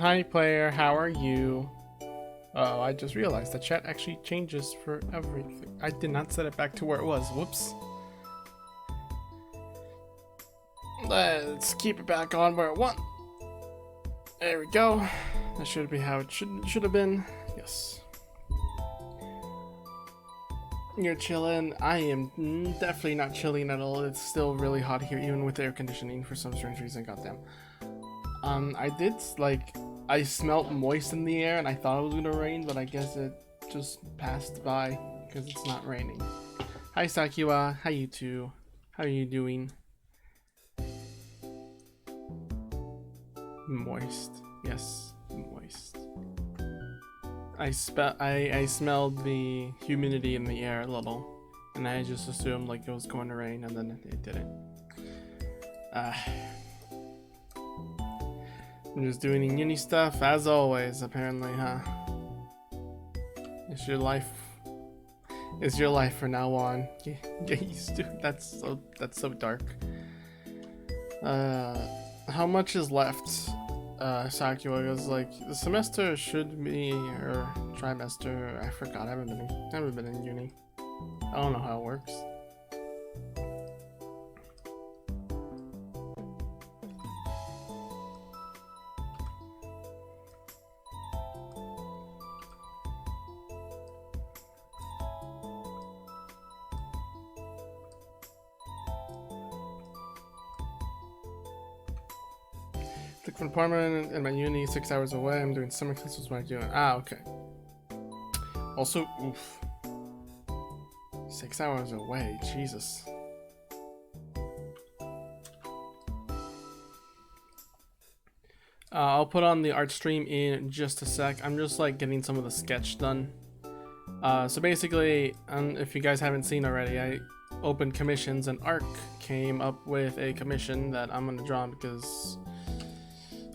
Hi player, how are you? Oh, I just realized the chat actually changes for everything. I did not set it back to where it was. Whoops. Let's keep it back on where it was. There we go. That should be how it should have been. Yes. You're chilling. I am definitely not chilling at all. It's still really hot here, even with air conditioning for some strange reason. Goddamn. I did I smelt moist in the air, and I thought it was gonna rain, but I guess it just passed by because it's not raining. Hi Sakiwa. Hi you two. How are you doing? Moist. Yes, moist. I smelled the humidity in the air a little, and I just assumed like it was going to rain, and then it didn't. I'm just doing uni stuff as always, apparently, huh? It's your life. It's your life from now on. Get used to it. That's so dark. How much is left? Sakiwa goes like, the semester should be, or trimester, I forgot, I haven't been in uni. I don't know how it works. Look for an apartment in my uni, 6 hours away. I'm doing summer classes. What am I doing? Ah, okay. Also, oof. 6 hours away, Jesus. I'll put on the art stream in just a sec. I'm just like getting some of the sketch done. So basically, if you guys haven't seen already, I opened commissions and Arc came up with a commission that I'm gonna draw because,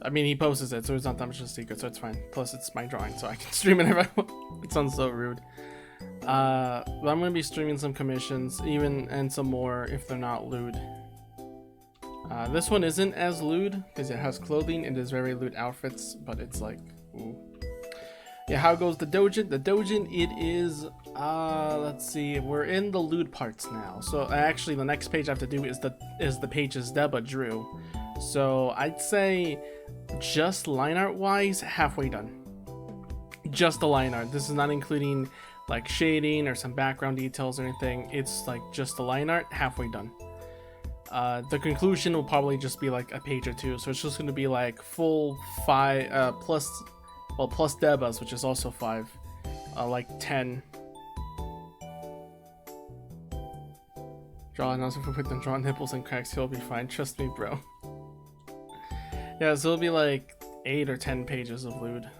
I mean, he posts it, so it's not that much of a secret, so it's fine. Plus, it's my drawing, so I can stream it if I want. It sounds so rude. But I'm gonna be streaming some commissions, and some more if they're not lewd. This one isn't as lewd because it has clothing. It is very lewd outfits, but it's like, ooh. Yeah, how goes the dojin? The dojin, it is, let's see, we're in the lewd parts now. So actually, the next page I have to do is the pages Deba drew. So I'd say, just line art wise, halfway done. Just the line art. This is not including like shading or some background details or anything. It's like just the line art, halfway done. The conclusion will probably just be like a page or two. So it's just going to be like full 5 plus Deba's, which is also 5, like 10. Draw announcement for with them draw nipples and cracks. He'll be fine. Trust me, bro. Yeah, so it'll be like 8 or 10 pages of lewd.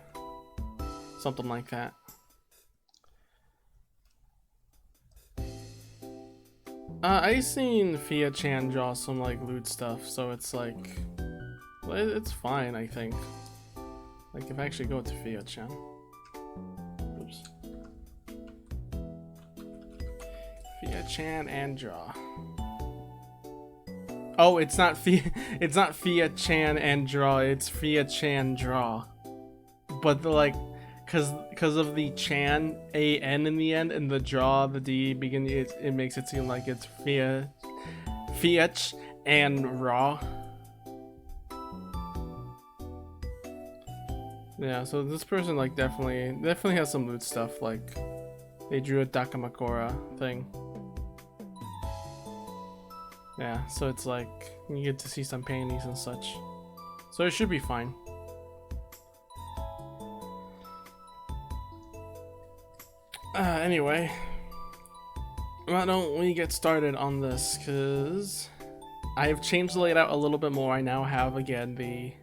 Something like that. I seen Fia-chan draw some like lewd stuff, so it's like, it's fine, I think. Like if I actually go to Fia-chan. Oops. Fia-chan and draw. Oh, it's not Fia-chan and draw, it's Fia-chan draw. But like, cause of the Chan, A-N in the end, and the draw, the D beginning, it makes it seem like it's Fiach and raw. Yeah, so this person like definitely has some lewd stuff, like they drew a Dakamakura thing. Yeah, so it's like you get to see some panties and such. So it should be fine. Anyway, why don't we get started on this, because I have changed the layout a little bit more. I now have again the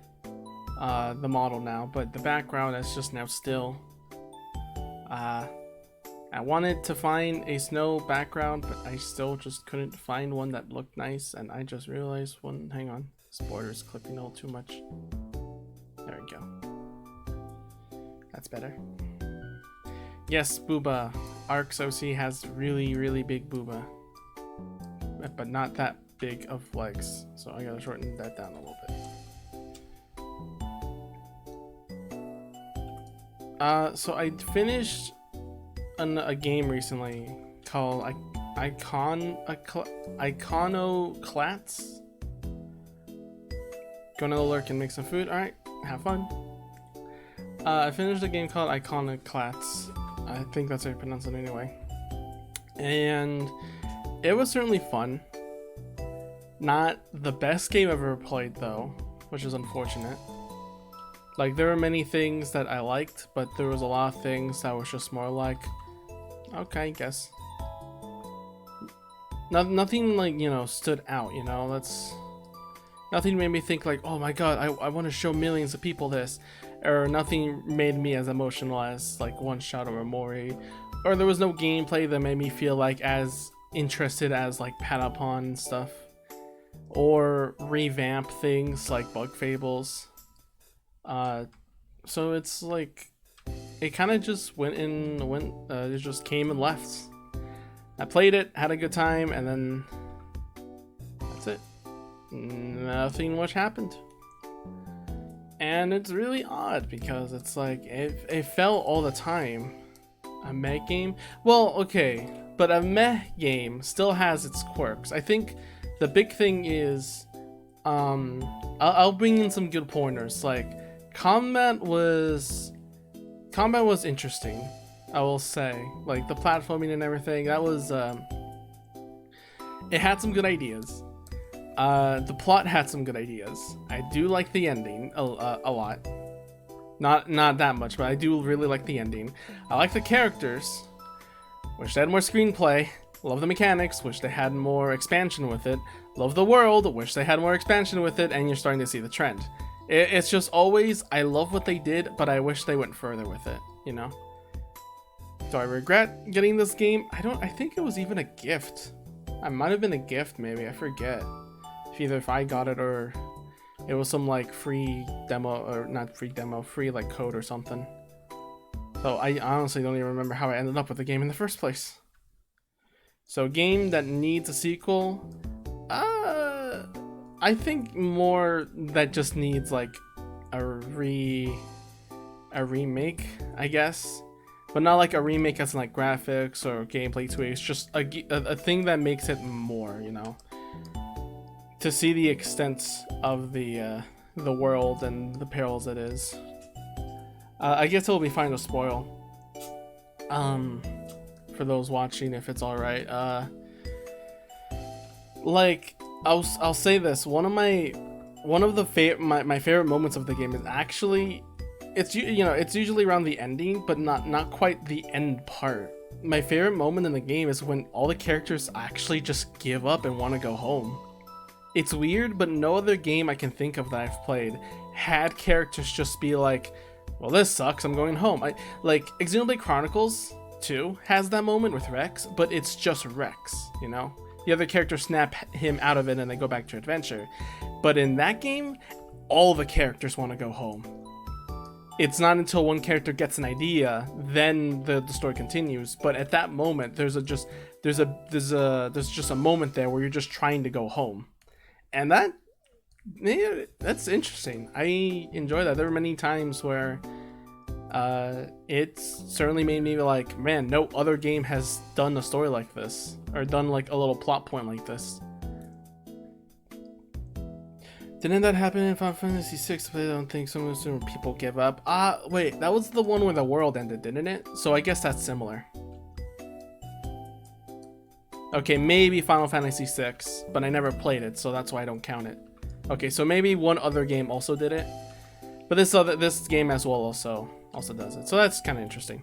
model now, but the background is just now still. I wanted to find a snow background, but I still just couldn't find one that looked nice, and I just realized one. Hang on, this border is clipping a little too much. There we go. That's better. Yes, booba. Arc's OC has really big booba, but not that big of legs, so I gotta shorten that down a little bit. So I finished a game recently called Iconoclats. Gonna lurk and make some food. All right, have fun. I finished a game called Iconoclats. I think that's how you pronounce it anyway. And it was certainly fun. Not the best game I've ever played though, which is unfortunate. Like, there were many things that I liked, but there was a lot of things that was just more like, okay, I guess. Nothing like, you know, stood out, you know, nothing made me think like, oh my god, I want to show millions of people this. Or nothing made me as emotional as like One Shot or Mori. Or there was no gameplay that made me feel like as interested as like Patapon and stuff. Or revamp things like Bug Fables. So it's like, it kind of just it just came and left. I played it, had a good time, and then that's it. Nothing much happened. And it's really odd because it's like, it felt all the time a meh game. Well, okay, but a meh game still has its quirks. I think the big thing is, I'll bring in some good pointers. Like, combat was interesting, I will say. Like, the platforming and everything, that was, it had some good ideas. The plot had some good ideas. I do like the ending a lot. Not that much, but I do really like the ending. I like the characters. Wish they had more screenplay. Love the mechanics. Wish they had more expansion with it. Love the world. Wish they had more expansion with it. And you're starting to see the trend. It's just always, I love what they did, but I wish they went further with it, you know? Do I regret getting this game? I think it was even a gift. It might have been a gift, maybe. I forget. Either if I got it or it was some like free demo, or not free demo, free like code or something. So I honestly don't even remember how I ended up with the game in the first place. So, game that needs a sequel, I think more that just needs like a remake, I guess, but not like a remake as in like graphics or gameplay tweaks, just a thing that makes it more, you know, to see the extent of the world and the perils it is. I guess it'll be fine to spoil. For those watching, if it's all right. Like, I'll say this. One of my favorite moments of the game is actually, it's usually around the ending, but not quite the end part. My favorite moment in the game is when all the characters actually just give up and want to go home. It's weird, but no other game I can think of that I've played had characters just be like, well, this sucks, I'm going home. Like Xenoblade Chronicles 2 has that moment with Rex, but it's just Rex, you know? The other characters snap him out of it and they go back to adventure. But in that game, all the characters want to go home. It's not until one character gets an idea, then the story continues. But at that moment, there's just a moment there where you're just trying to go home. And that's interesting. I enjoy that. There were many times where it's certainly made me like, man, no other game has done a story like this, or done like a little plot point like this. Didn't that happen in Final Fantasy VI? But I don't think so soon people give up. Wait, that was the one where the world ended, didn't it? So I guess that's similar. Okay, maybe Final Fantasy VI, but I never played it, so that's why I don't count it. Okay, so maybe one other game also did it, but this game as well also does it. So that's kind of interesting.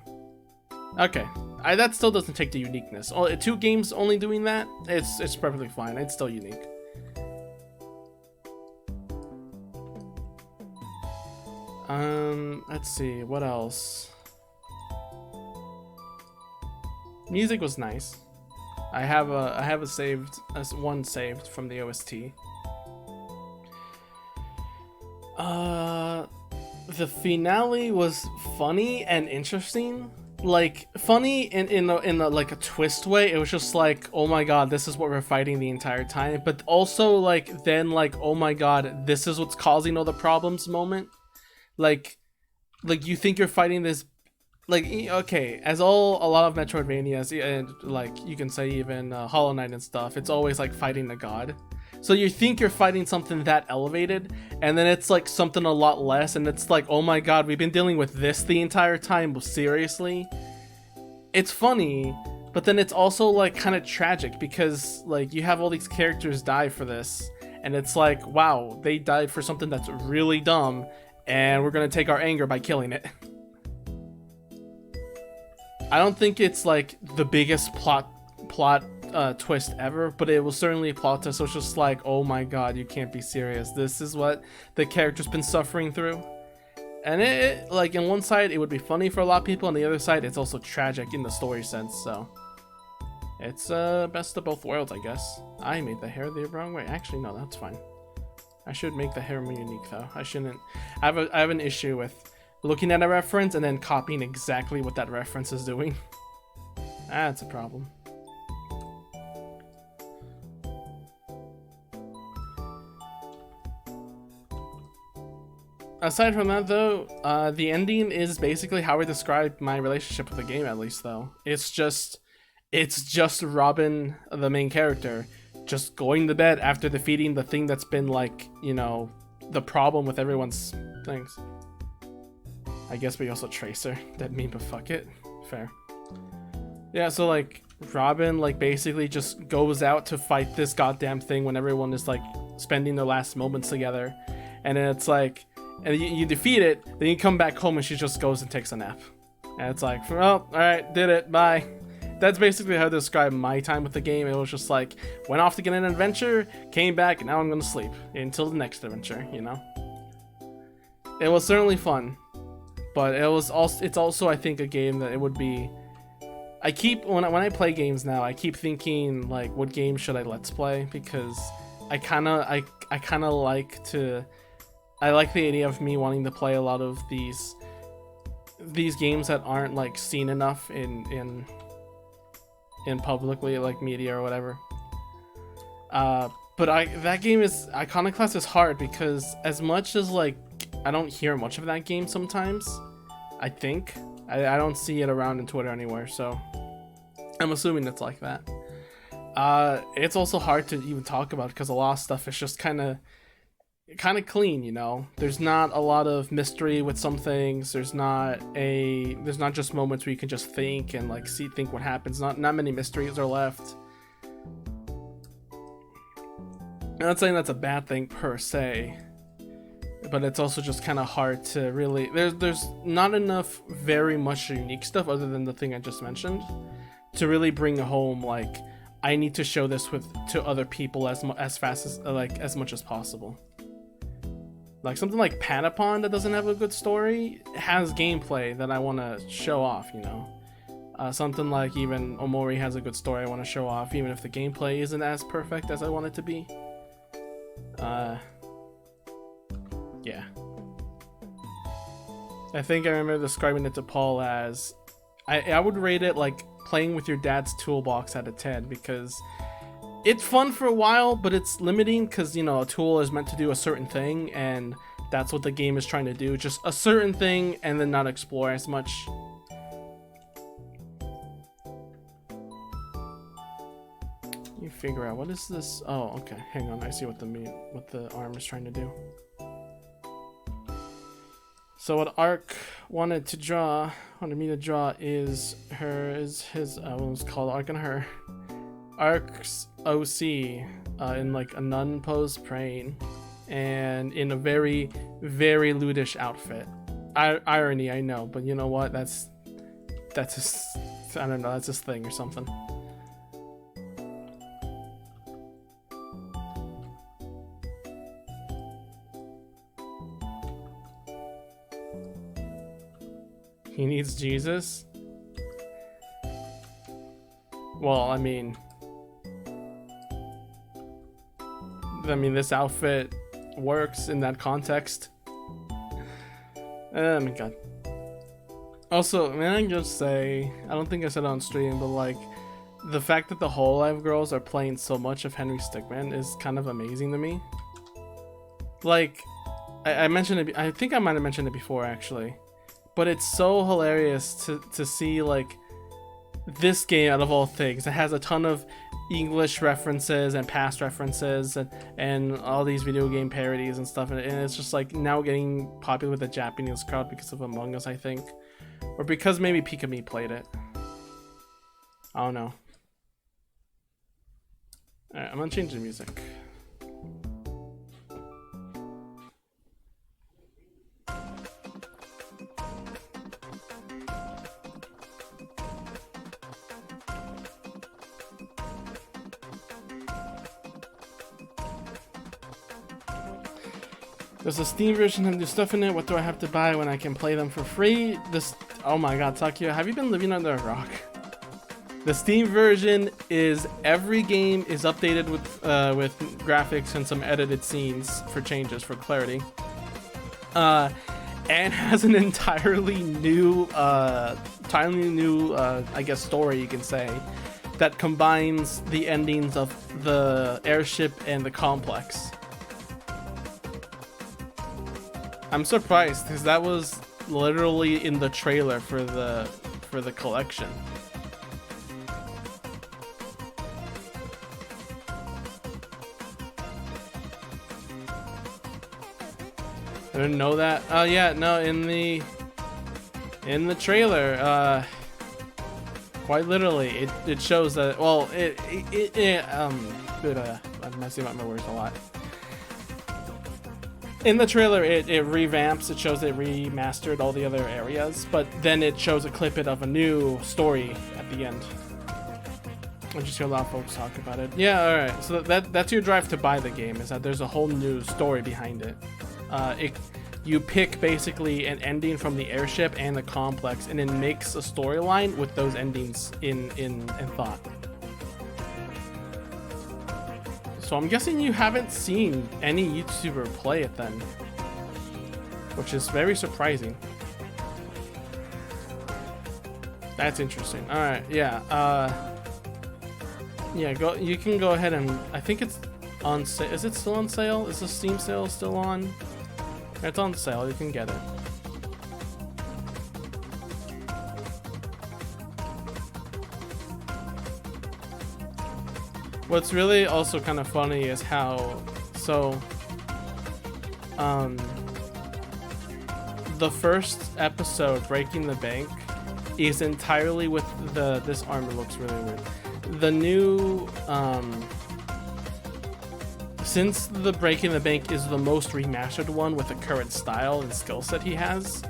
Okay, that still doesn't take the uniqueness. 2 games only doing that, it's perfectly fine. It's still unique. Let's see, what else? Music was nice. I have one saved from the OST. The finale was funny and interesting. Like, funny in a like a twist way. It was just like, oh my god, this is what we're fighting the entire time. But also like, then like, oh my god, this is what's causing all the problems moment. Like you think you're fighting this like okay, as a lot of Metroidvanias, and like you can say even Hollow Knight and stuff, it's always like fighting a god. So you think you're fighting something that elevated, and then it's like something a lot less, and it's like, oh my god, we've been dealing with this the entire time. Seriously, it's funny, but then it's also like kind of tragic because like you have all these characters die for this, and it's like, wow, they died for something that's really dumb, and we're gonna take our anger by killing it. I don't think it's like the biggest plot twist ever, but it was certainly a plot twist. So it's just like, oh my god, you can't be serious. This is what the character's been suffering through. And it like, in one side, it would be funny for a lot of people. On the other side, it's also tragic in the story sense. So it's best of both worlds, I guess. I made the hair the wrong way. Actually, no, that's fine. I should make the hair more unique, though. I shouldn't. I have an issue with looking at a reference and then copying exactly what that reference is doing. That's a problem. Aside from that, though, the ending is basically how I described my relationship with the game, at least, though. It's just Robin, the main character, just going to bed after defeating the thing that's been, like, you know, the problem with everyone's things. I guess we also Tracer. That meme, but fuck it. Fair. Yeah, so, like, Robin, like, basically just goes out to fight this goddamn thing when everyone is, like, spending their last moments together. And then it's like, and you defeat it, then you come back home and she just goes and takes a nap. And it's like, well, alright, did it, bye. That's basically how to describe my time with the game. It was just like, went off to get an adventure, came back, and now I'm gonna sleep until the next adventure, you know? It was certainly fun, but it's also, I think, a game that it would be... I keep, when I play games now, I keep thinking, like, what game should I let's play? Because I kinda like to... I like the idea of me wanting to play a lot of these games that aren't like seen enough in publicly, like media or whatever. But that game is Iconoclast is hard because as much as like I don't hear much of that game sometimes, I think I don't see it around in Twitter anywhere, so I'm assuming it's like that. It's also hard to even talk about because a lot of stuff is just kind of clean, you know. There's not a lot of mystery with some things. There's not just moments where you can just think and like think what happens. Not many mysteries are left. I'm not saying that's a bad thing per se, but it's also just kind of hard to really. There's not enough very much unique stuff other than the thing I just mentioned to really bring home like I need to show this to other people as fast as as much as possible. Like something like Patapon that doesn't have a good story has gameplay that I want to show off, you know. Something like even Omori has a good story I want to show off, even if the gameplay isn't as perfect as I want it to be. Yeah. I think I remember describing it to Paul as I would rate it like playing with your dad's toolbox out of 10 because it's fun for a while, but it's limiting because, you know, a tool is meant to do a certain thing, and that's what the game is trying to do. Just a certain thing and then not explore as much. You figure out, what is this? Oh, okay. Hang on. I see what the arm is trying to do. So what Ark wanted me to draw is his, what was called Ark and her. Ark's OC in like a nun pose praying and in a very, very Lewdish outfit. Irony, I know, but you know what? That's his, I don't know, that's his thing or something. He needs Jesus? Well, I mean, this outfit works in that context. Oh my god. Also, man, I can just say, I don't think I said it on stream, but like, the fact that the Hololive girls are playing so much of Henry Stickmin is kind of amazing to me. Like, I mentioned it, I think I might have mentioned it before actually, but it's so hilarious to see like this game out of all things. It has a ton of English references and past references and all these video game parodies and stuff, and it's just like now getting popular with the Japanese crowd because of Among Us, I think, or because maybe Pikami played it. I don't know. Alright, I'm gonna change the music. There's a Steam version and new stuff in it. What do I have to buy when I can play them for free? This, oh my god, Takio, have you been living under a rock? The Steam version is every game is updated with graphics and some edited scenes for changes for clarity, and has an entirely new, I guess, story you can say, that combines the endings of the airship and the complex. I'm surprised because that was literally in the trailer for the collection. I didn't know that. Oh yeah, no, in the trailer, quite literally, it shows that. Well, I'm messing up my words a lot. In the trailer, it revamps. It shows it remastered all the other areas, but then it shows a clip of a new story at the end. I just hear a lot of folks talk about it. Yeah, all right. So that's your drive to buy the game, is that there's a whole new story behind it. You pick basically an ending from the airship and the complex, and it makes a storyline with those endings in thought. So I'm guessing you haven't seen any YouTuber play it then, which is very surprising. That's interesting. All right, yeah, yeah. Go. You can go ahead and I think it's on sale. Is it still on sale? Is the Steam sale still on? It's on sale. You can get it. What's really also kind of funny is how the first episode, Breaking the Bank, is entirely with this armor looks really weird. The new since the Breaking the Bank is the most remastered one with the current style and skill set he has,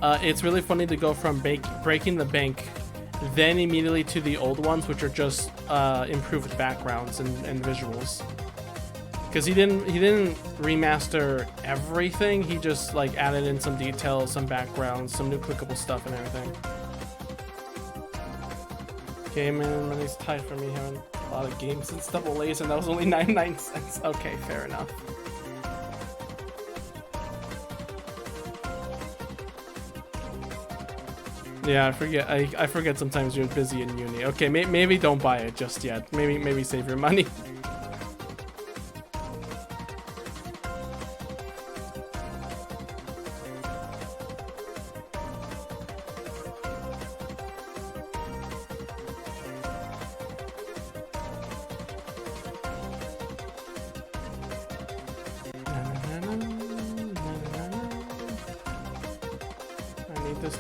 it's really funny to go from Breaking the Bank then immediately to the old ones, which are just improved backgrounds and visuals. Because he didn't remaster everything. He just like added in some details, some backgrounds, some new clickable stuff, and everything. Okay, man, money's tight for me having a lot of games since Double A's, and that was only 99 cents. Okay, fair enough. Yeah, I forget sometimes you're busy in uni. Okay, maybe don't buy it just yet. Maybe save your money.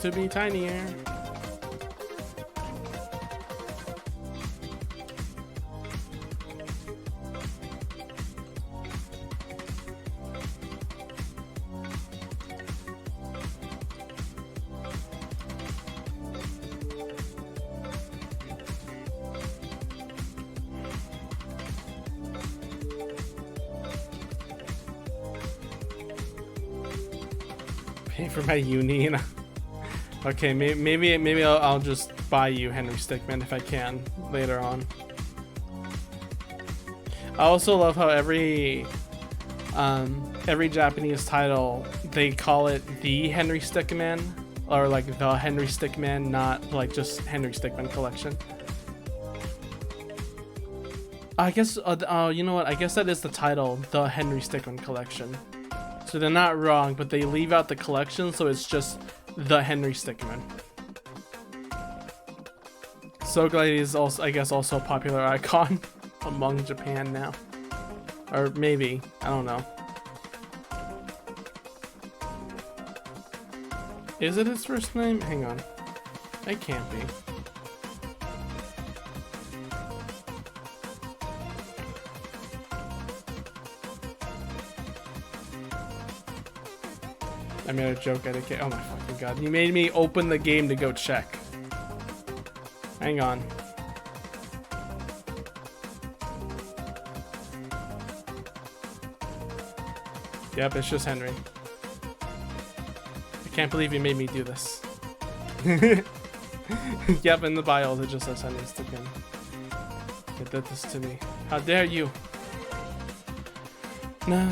To be tinier. Pay for my uni. Okay, maybe I'll just buy you Henry Stickmin if I can later on. I also love how every Japanese title they call it the Henry Stickmin, or like the Henry Stickmin, not like just Henry Stickmin collection. I guess you know what? I guess that is the title, the Henry Stickmin collection. So they're not wrong, but they leave out the collection, so it's just the Henry Stickmin. So glad he's also, I guess, also a popular icon among Japan now. Or maybe, I don't know. Is it his first name? Hang on. It can't be. I made a joke at it. Oh my fucking god. You made me open the game to go check. Hang on. Yep, it's just Henry. I can't believe you made me do this. Yep, in the bio it just says Henry Stickmin. You did this to me. How dare you? No.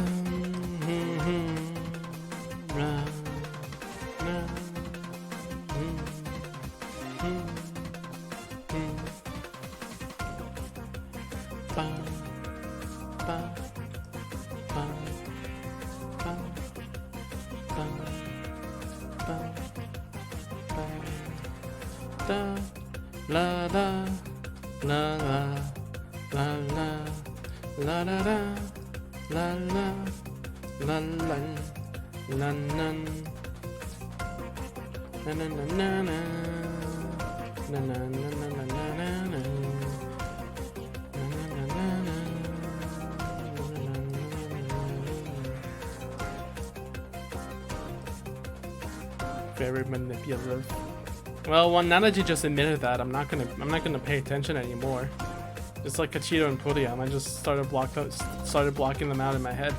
Very manipulative. Well, now that you just admitted that, I'm not gonna pay attention anymore. Just like Kachito and Podium, I just started blocking them out in my head.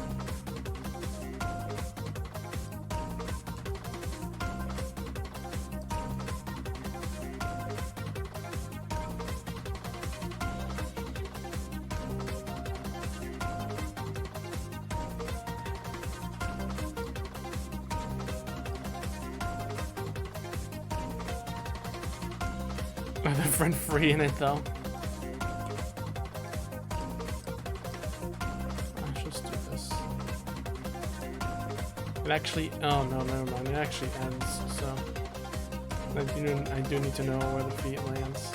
They're rent free in it though. Let's just do this. It actually, oh no, never mind. It actually ends, so I do need to know where the feet lands.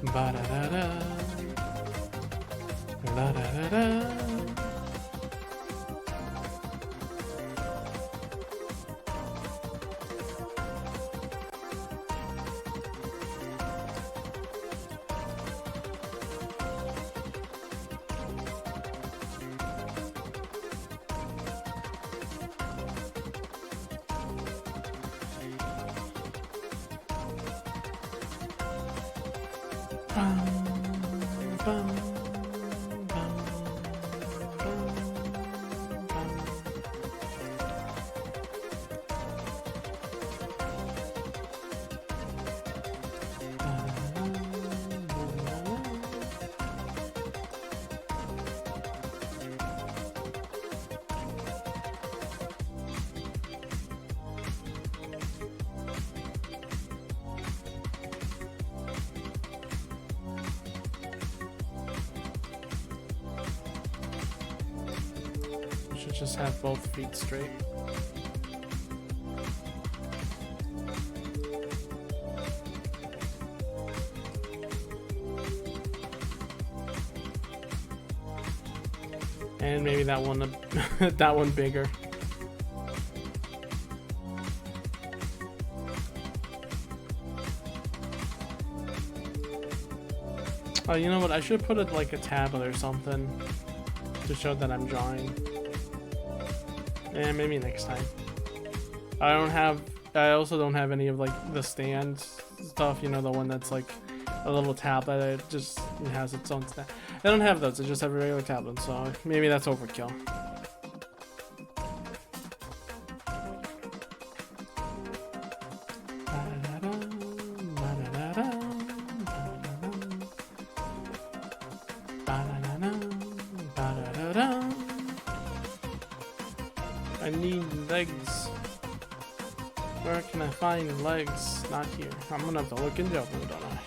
Ba da da da, la da da da. Should just have both feet straight. And maybe that one that one bigger. Oh, you know what? I should put it like a tablet or something to show that I'm drawing. Yeah, maybe next time. I also don't have any of like the stand stuff, you know, the one that's like a little tablet. It has its own stand. I don't have those, I just have a regular tablet, so maybe that's overkill. I need legs. Where can I find legs? Not here. I'm gonna have to look in Jumbo, don't I?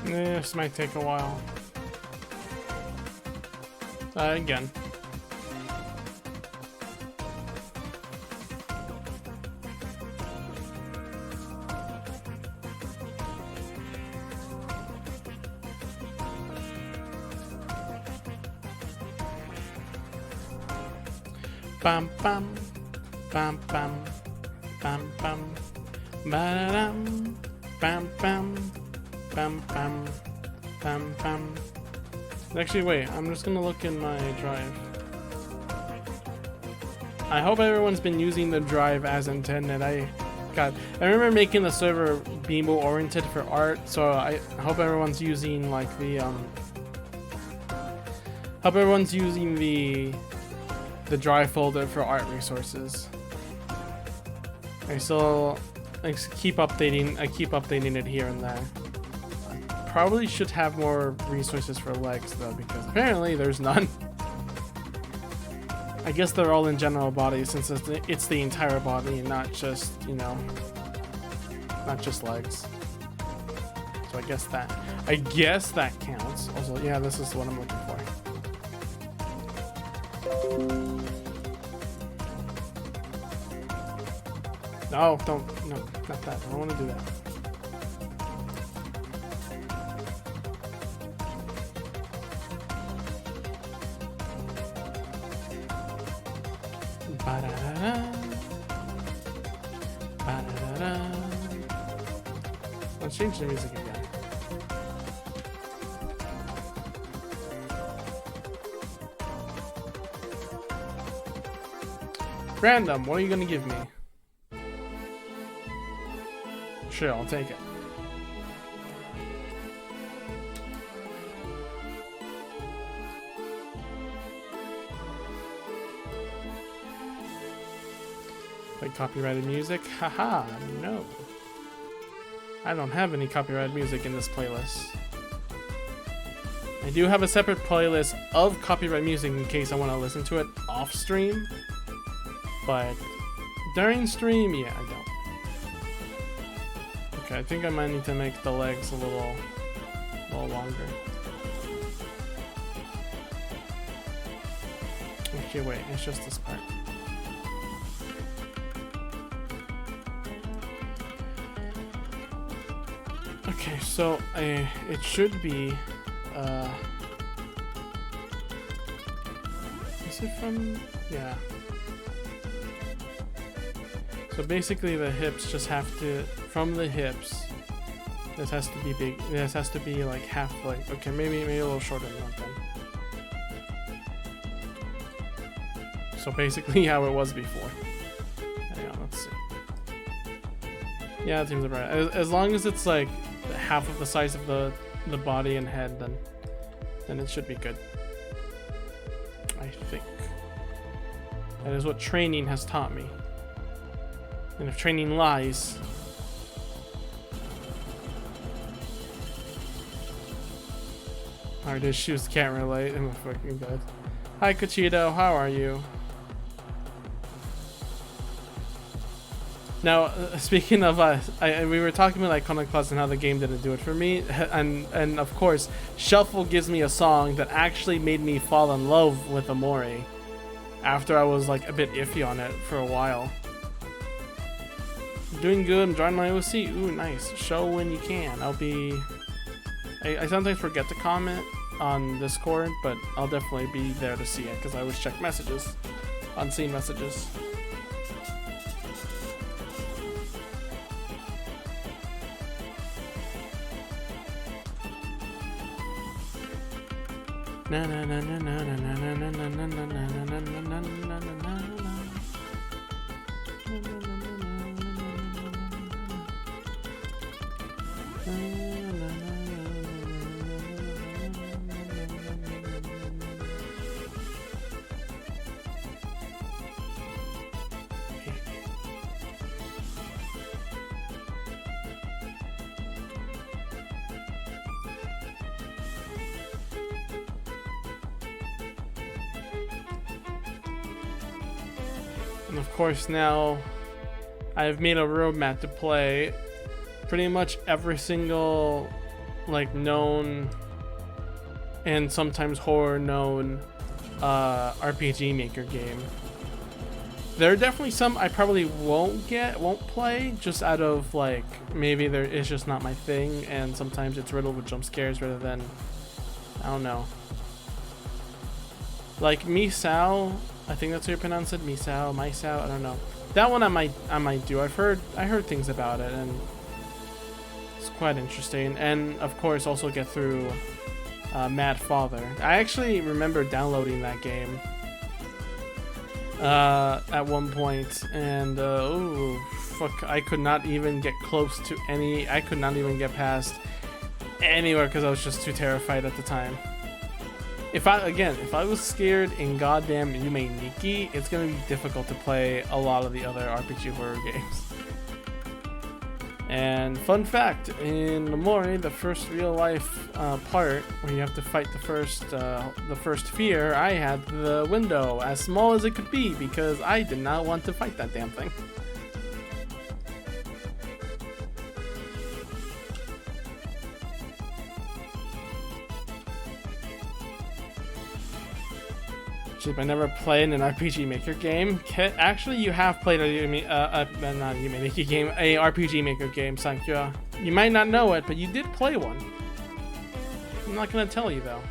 This might take a while. Again. Bam bam bam bam bam bam ba-da-dum bam bam bam bam bam bam. Actually, wait, I'm just gonna look in my drive. I hope everyone's been using the drive as intended. I remember making the server Beamo oriented for art, so I hope everyone's using like the drive folder for art resources. I keep updating it here and there. Probably should have more resources for legs though, because apparently there's none. I guess they're all in general body since it's the entire body and not just, you know, not just legs. So I guess that counts. Also, yeah, this is what I'm looking for. No, no, not that. I don't want to do that. Ba-da-da-da. Ba-da-da-da. Let's change the music again. Random, what are you gonna give me? Sure, I'll take it. Play copyrighted music? Haha, no. I don't have any copyrighted music in this playlist. I do have a separate playlist of copyright music in case I want to listen to it off stream. But during stream, yeah, I don't. Okay, I think I might need to make the legs a little longer. Okay, wait, it's just this part. Okay, so it should be, is it from, yeah. So basically the hips just have to, from the hips, this has to be big, this has to be like half leg. Okay, maybe a little shorter than that then. So basically how it was before. Hang on, let's see. Yeah, it seems about right. As long as it's like half of the size of the body and head, then it should be good. I think. That is what training has taught me. And if training lies, our issues can't relate. I'm fucking dead. Hi Cochito, how are you? Now, speaking of we were talking about Iconoclast and how the game didn't do it for me, and of course, Shuffle gives me a song that actually made me fall in love with Amori after I was like a bit iffy on it for a while. Doing good, I'm drawing my OC. Ooh, nice. Show when you can. I sometimes forget to comment on Discord, but I'll definitely be there to see it because I always check messages, unseen messages. Na na na na na na na na na na na na na na na. And of course now I've made a roadmap to play pretty much every single like known and sometimes horror known RPG Maker game. There are definitely some I probably won't play, just out of like maybe it's just not my thing, and sometimes it's riddled with jump scares rather than, I don't know. Like Misao, I think that's how you pronounce it. Misao, I don't know. That one I might do. I heard things about it, and it's quite interesting. And of course, also get through Mad Father. I actually remember downloading that game at one point, and oh fuck, I could not even get close to any. I could not even get past anywhere because I was just too terrified at the time. If I was scared in goddamn Yume Nikki, it's gonna be difficult to play a lot of the other RPG horror games. And fun fact, in Nomori, the first real life part where you have to fight the first fear, I had the window as small as it could be because I did not want to fight that damn thing. I never played an RPG Maker game. Actually, you have played not a Yume Nikki game, a RPG Maker game, Sankyo. You might not know it, but you did play one. I'm not gonna tell you though.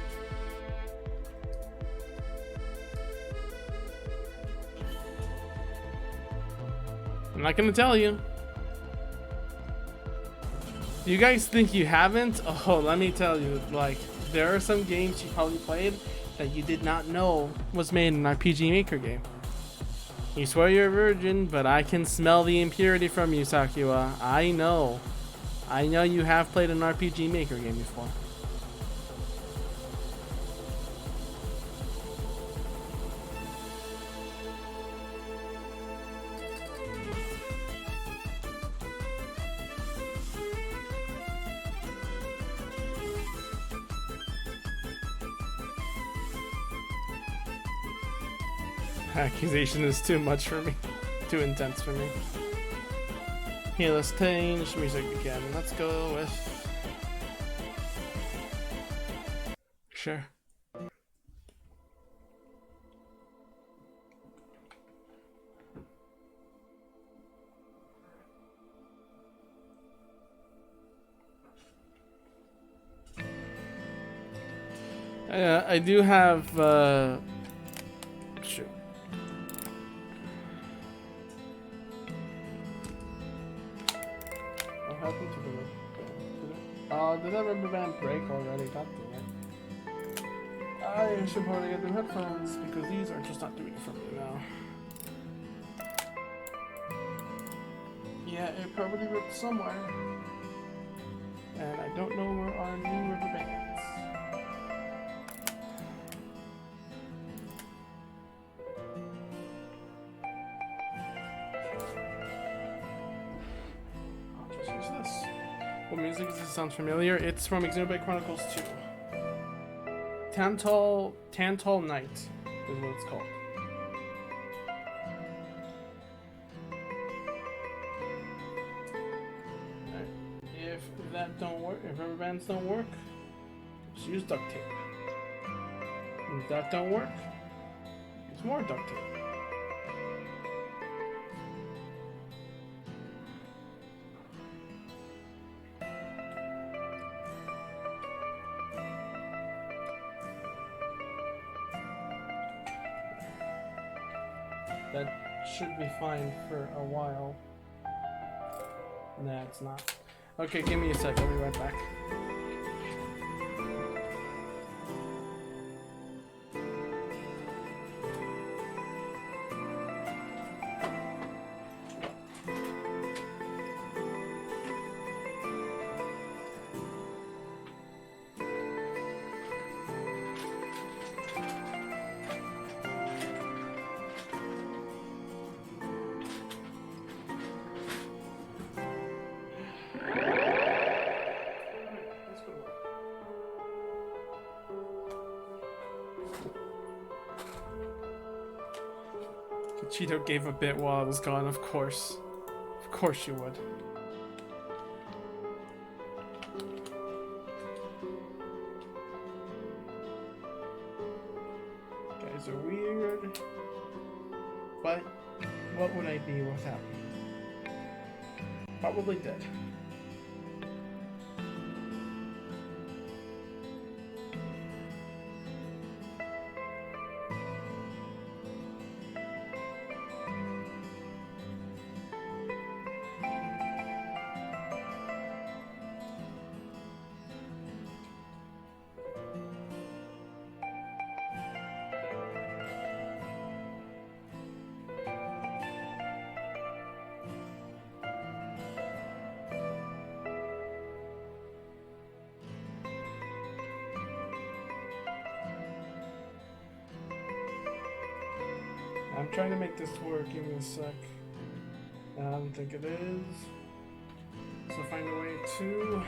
I'm not gonna tell you. You guys think you haven't? Oh, let me tell you. Like, there are some games you probably played that you did not know was made in an RPG Maker game. You swear you're a virgin, but I can smell the impurity from you, Sakiwa. I know you have played an RPG Maker game before. Accusation is too much for me. Too intense for me. Here, let's change music again. Let's go with... Sure. I do have... Shoot. What happened to the... did that rubber band break already? God damn it. I should probably get new headphones because these are just not doing it for me now. Yeah, it probably ripped somewhere. And I don't know where our new rubber bands. What music does this sound familiar? It's from Xenoblade Chronicles 2. Tantal Night is what it's called. Right. If that don't work, if rubber bands don't work, just use duct tape. And if that don't work, use more duct tape. That should be fine for a while. Nah, it's not. Okay, give me a sec. I'll be right back. Cheeto gave a bit while I was gone, of course. Of course you would. what would I be without you? Probably dead. I'm trying to make this work. Give me a sec. I don't think it is. So find a way to.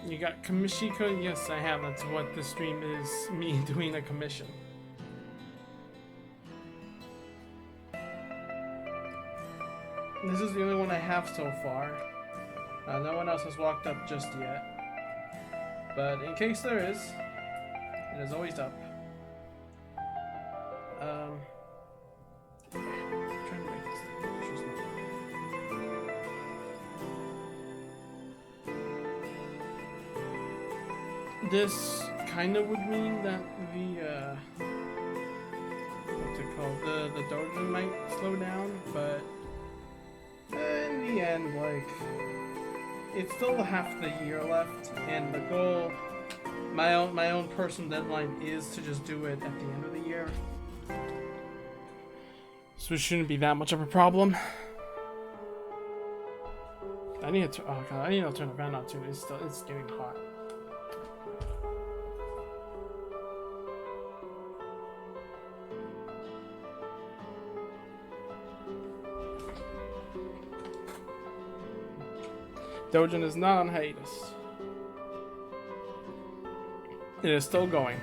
You got commission code? Yes, I have. That's what the stream is. Me doing a commission. This is the only one I have so far. No one else has walked up just yet. But in case there is, it is always up. I'm trying to make this thing. This kind of would mean that the what's it called? The dojo might slow down, but in the end, like, it's still half the year left, and the goal, my own personal deadline is to just do it at the end of the year. So it shouldn't be that much of a problem. I need to. Oh god, I need to turn the fan on too. It's getting hot. Dojin is not on hiatus. It is still going.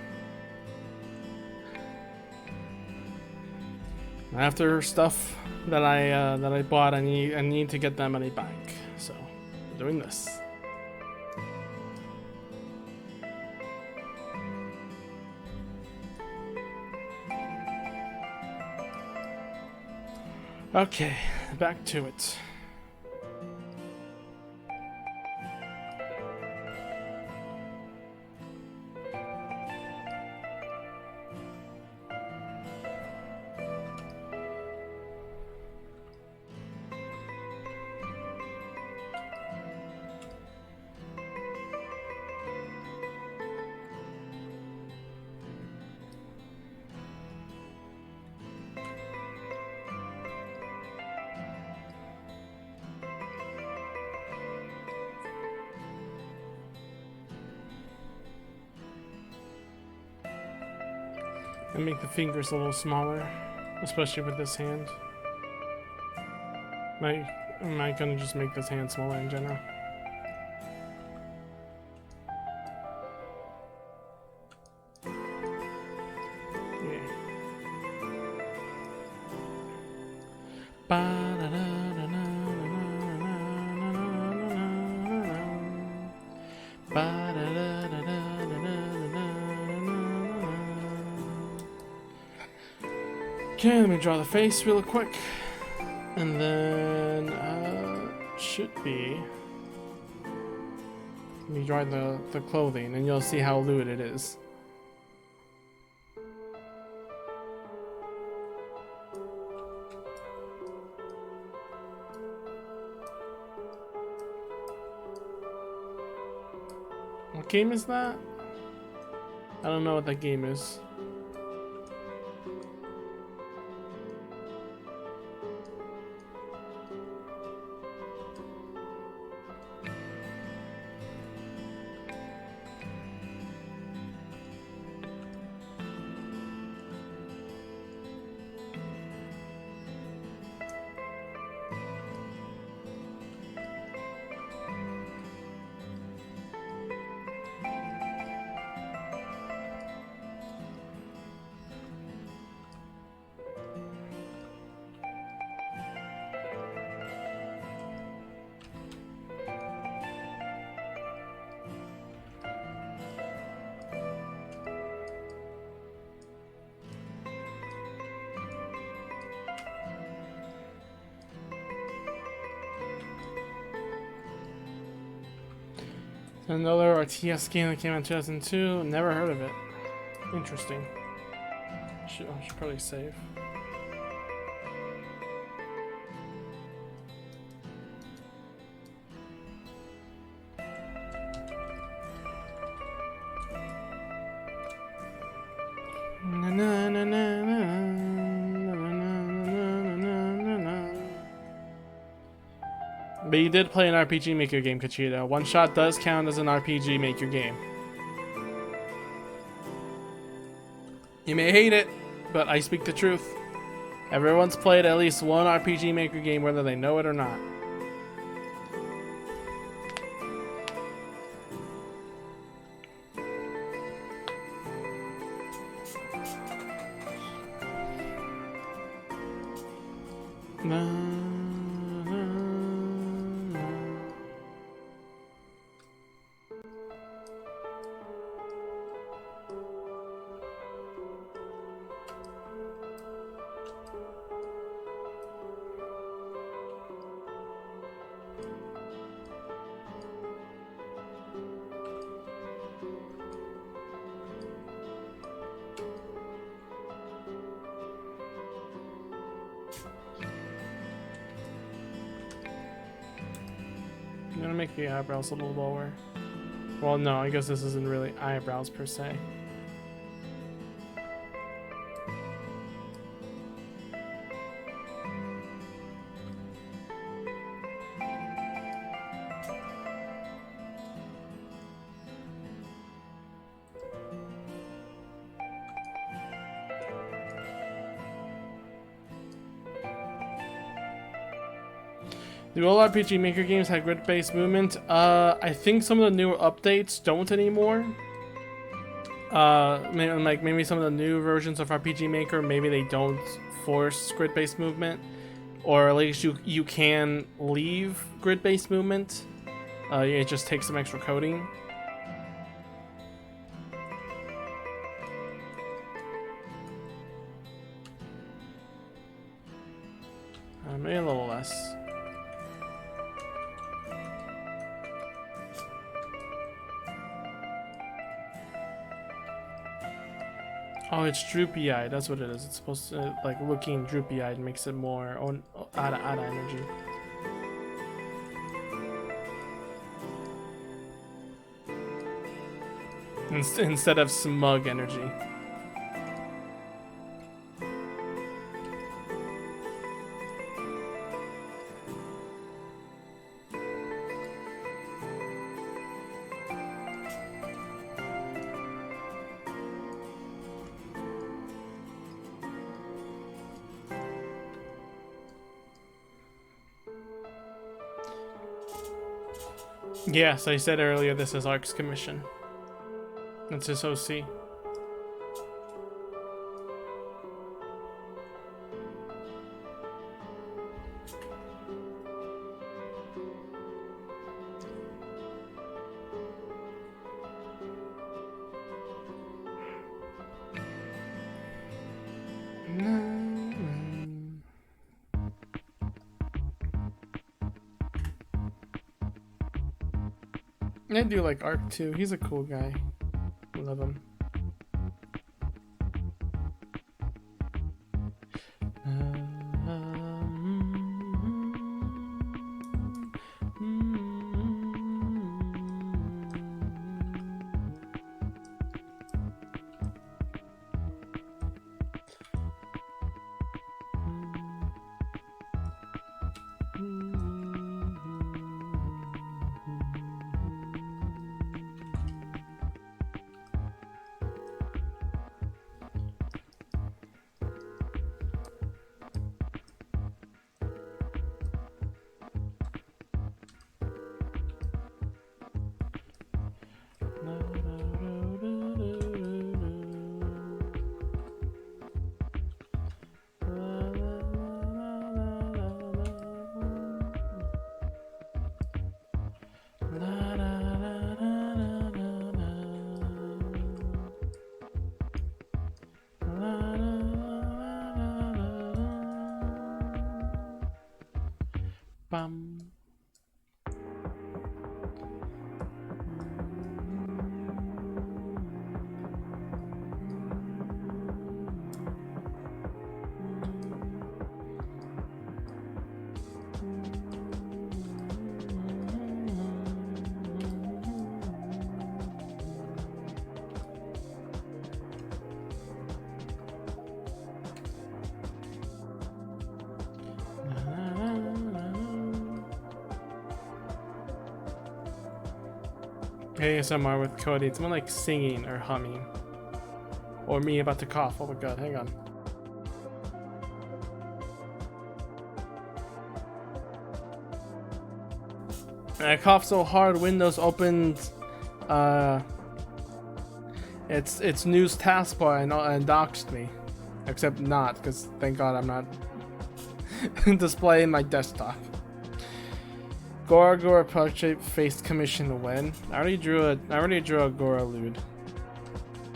After stuff that I bought, I need to get that money back. So I'm doing this. Okay, back to it. And make the fingers a little smaller, especially with this hand. Am I gonna just make this hand smaller in general? Yeah. Okay, let me draw the face real quick. And then, should be... Let me draw the clothing, and you'll see how lewd it is. What game is that? I don't know what that game is. Another RTS game that came out in 2002. Never heard of it. Interesting. I should probably save. But you did play an RPG Maker game, Kachita. One Shot does count as an RPG Maker game. You may hate it, but I speak the truth. Everyone's played at least one RPG Maker game, whether they know it or not. I'm gonna make the eyebrows a little lower. Well, no, I guess this isn't really eyebrows per se. The old RPG Maker games had grid-based movement. I think some of the newer updates don't anymore. Maybe some of the new versions of RPG Maker, maybe they don't force grid-based movement, or at least you can leave grid-based movement. It just takes some extra coding. Maybe a little less. Oh, it's droopy-eyed. That's what it is. It's supposed to, like, looking droopy-eyed makes it more out of energy. Instead of smug energy. Yes, I said earlier this is Ark's commission. It's his OC. I do like Ark too. He's a cool guy. I love him. Bum. ASMR with Cody. It's more like singing or humming. Or me about to cough. Oh my god, hang on. I coughed so hard, Windows opened its news taskbar and doxed me. Except not, because thank god I'm not displaying my desktop. Gora portrait face commission when? I already drew a Gora Lewd.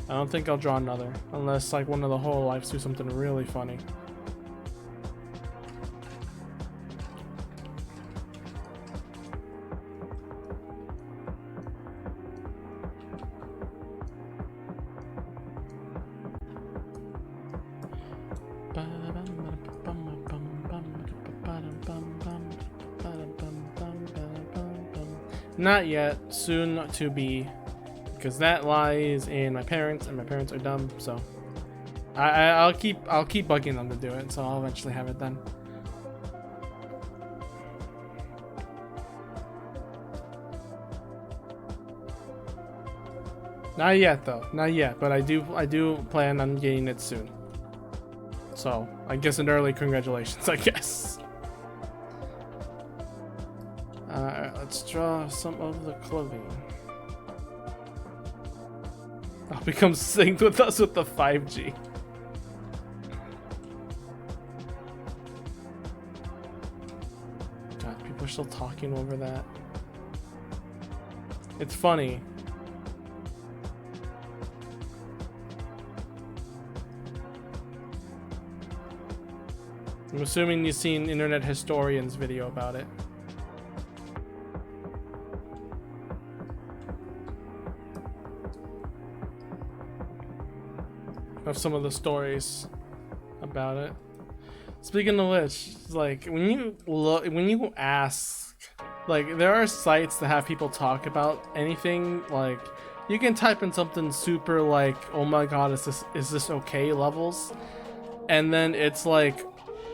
I don't think I'll draw another unless like one of the whole lives do something really funny. Not yet, soon to be, because that lies in my parents, and my parents are dumb. So I'll keep bugging them to do it. So I'll eventually have it done. Not yet though, not yet. But I do plan on getting it soon. So I guess an early congratulations, I guess. Let's draw some of the clothing. I'll become synced with us with the 5G. God, people are still talking over that. It's funny. I'm assuming you've seen Internet Historian's video about it. Of some of the stories about it. Speaking of which, like when you ask, like there are sites that have people talk about anything. Like you can type in something super like, oh my god, is this okay levels, and then it's like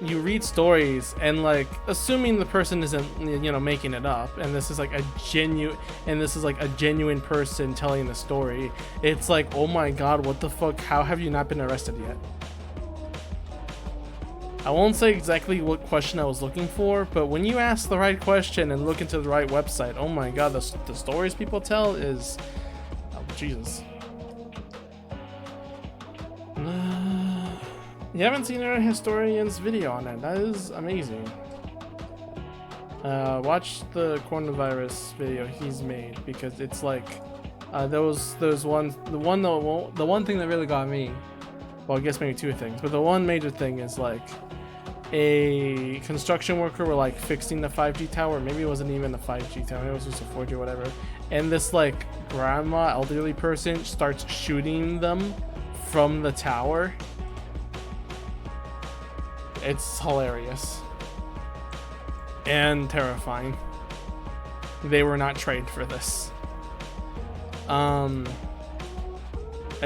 you read stories and like assuming the person isn't, you know, making it up, and this is like a genuine person telling the story. It's like, oh my god, what the fuck, how have you not been arrested yet? I won't say exactly what question I was looking for, but when you ask the right question and look into the right website, oh my god, the stories people tell is, oh, Jesus. You haven't seen our historian's video on it. That is amazing. Watch the coronavirus video he's made, because it's like the one thing that really got me. Well, I guess maybe two things, but the one major thing is like a construction worker were like fixing the 5G tower. Maybe it wasn't even a 5G tower. It was just a 4G or whatever. And this like grandma, elderly person starts shooting them from the tower. It's hilarious and terrifying. They were not trained for this. I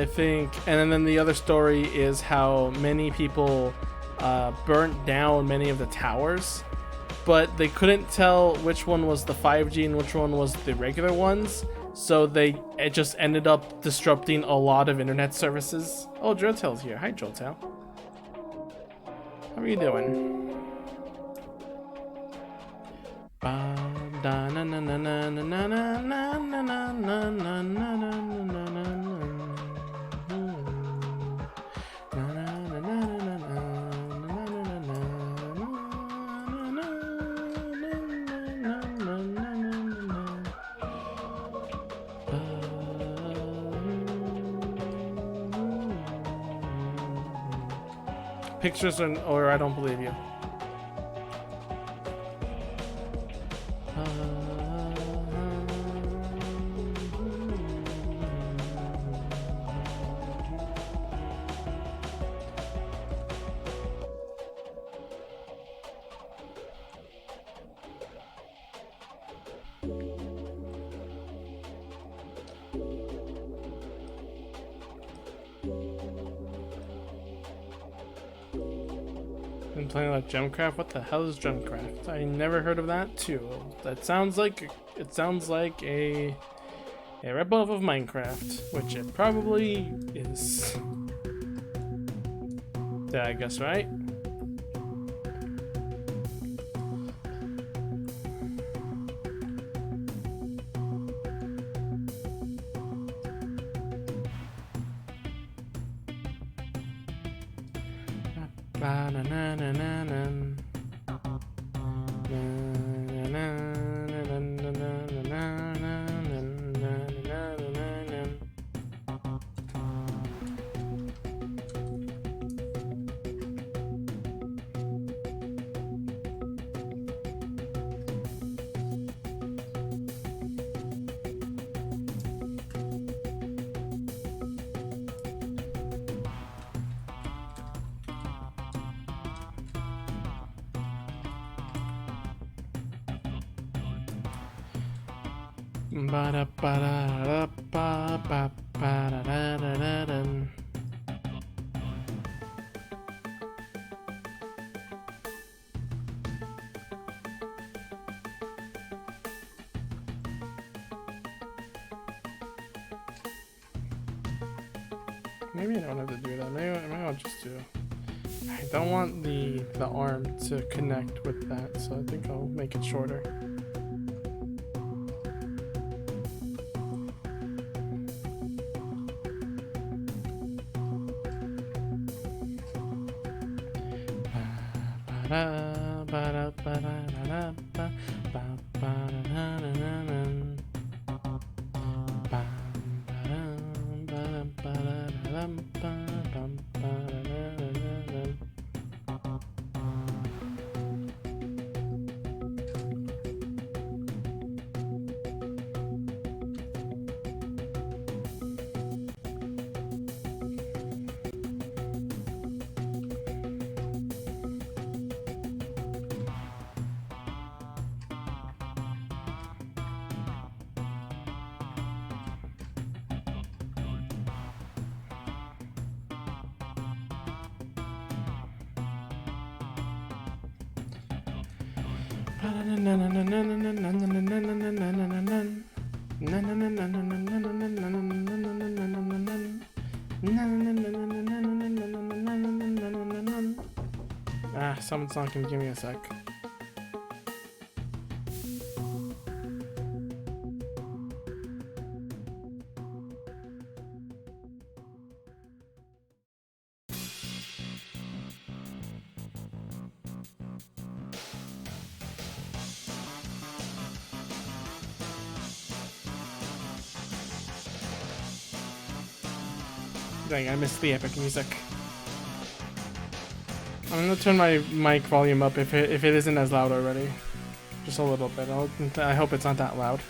think, and then the other story is how many people burnt down many of the towers, but they couldn't tell which one was the 5G and which one was the regular ones. So it just ended up disrupting a lot of internet services. Oh, Drilltail's here. Hi, Drilltail. How are you doing? Pictures or I don't believe you. Been playing like Gemcraft? What the hell is Gemcraft? I never heard of that too. That sounds like a a ripoff of Minecraft, which it probably is. Yeah, I guess, right? Maybe I don't have to do that. Maybe I'll just do. I don't want the arm to connect with that, so I think I'll make it shorter. Ah, someone's not gonna give me a sec. Dang, I missed the epic music. I'm gonna turn my mic volume up if it isn't as loud already. Just a little bit. I hope it's not that loud.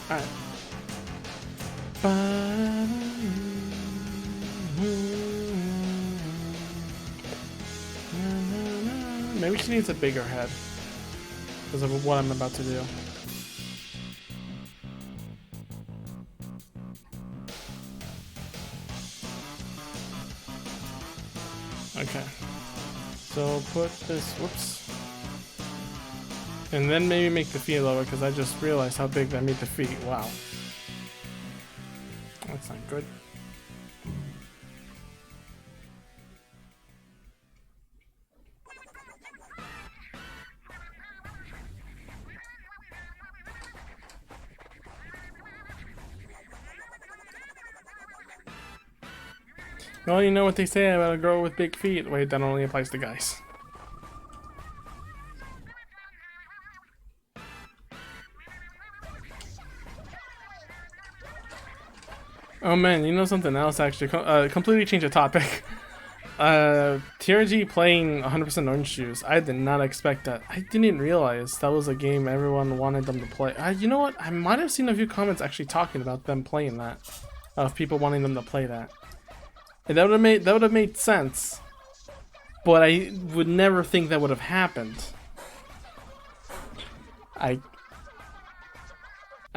Alright. Maybe she needs a bigger head because of what I'm about to do. Okay. So put this, whoops. And then maybe make the feet lower because I just realized how big that made the feet. Wow. That's not good. Well, you know what they say about a girl with big feet. Wait, that only applies to guys. Oh man, you know something else actually? Completely change the topic. TRG playing 100% Orange Juice. I did not expect that. I didn't realize that was a game everyone wanted them to play. You know what? I might have seen a few comments actually talking about them playing that. Of people wanting them to play that. And that would have made sense, but I would never think that would have happened. I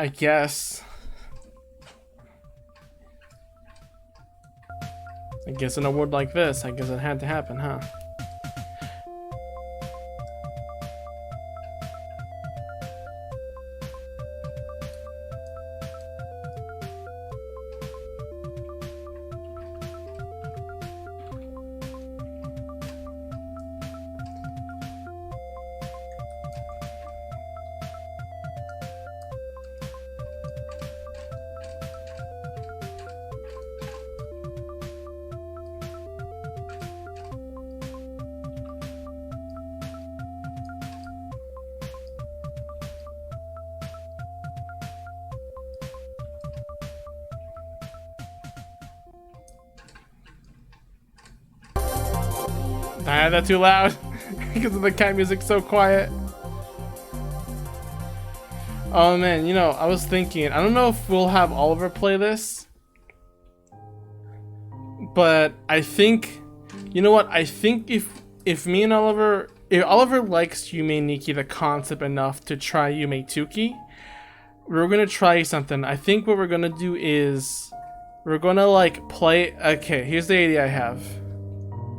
guess. I guess in a world like this, I guess it had to happen, huh? I had that too loud because of the cat music so quiet. Oh man, you know, I was thinking, I don't know if we'll have Oliver play this, but I think, you know what, I think if me and Oliver, if Oliver likes Yume Nikki the concept enough to try Yume Tuki, we're gonna try something. I think what we're gonna do is we're gonna like play, okay, here's the idea I have.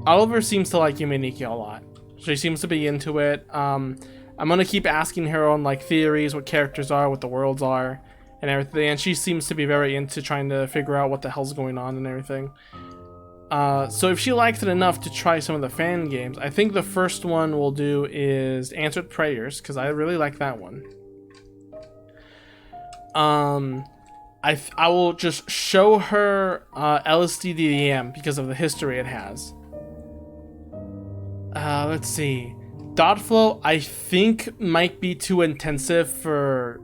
Oliver seems to like Yume Nikki a lot. She seems to be into it. I'm gonna keep asking her on like theories, what characters are, what the worlds are, and everything. And she seems to be very into trying to figure out what the hell's going on and everything. So if she likes it enough to try some of the fan games, I think the first one we'll do is Answered Prayers, because I really like that one. I will just show her LSDDM because of the history it has. Let's see. Dot flow, I think might be too intensive for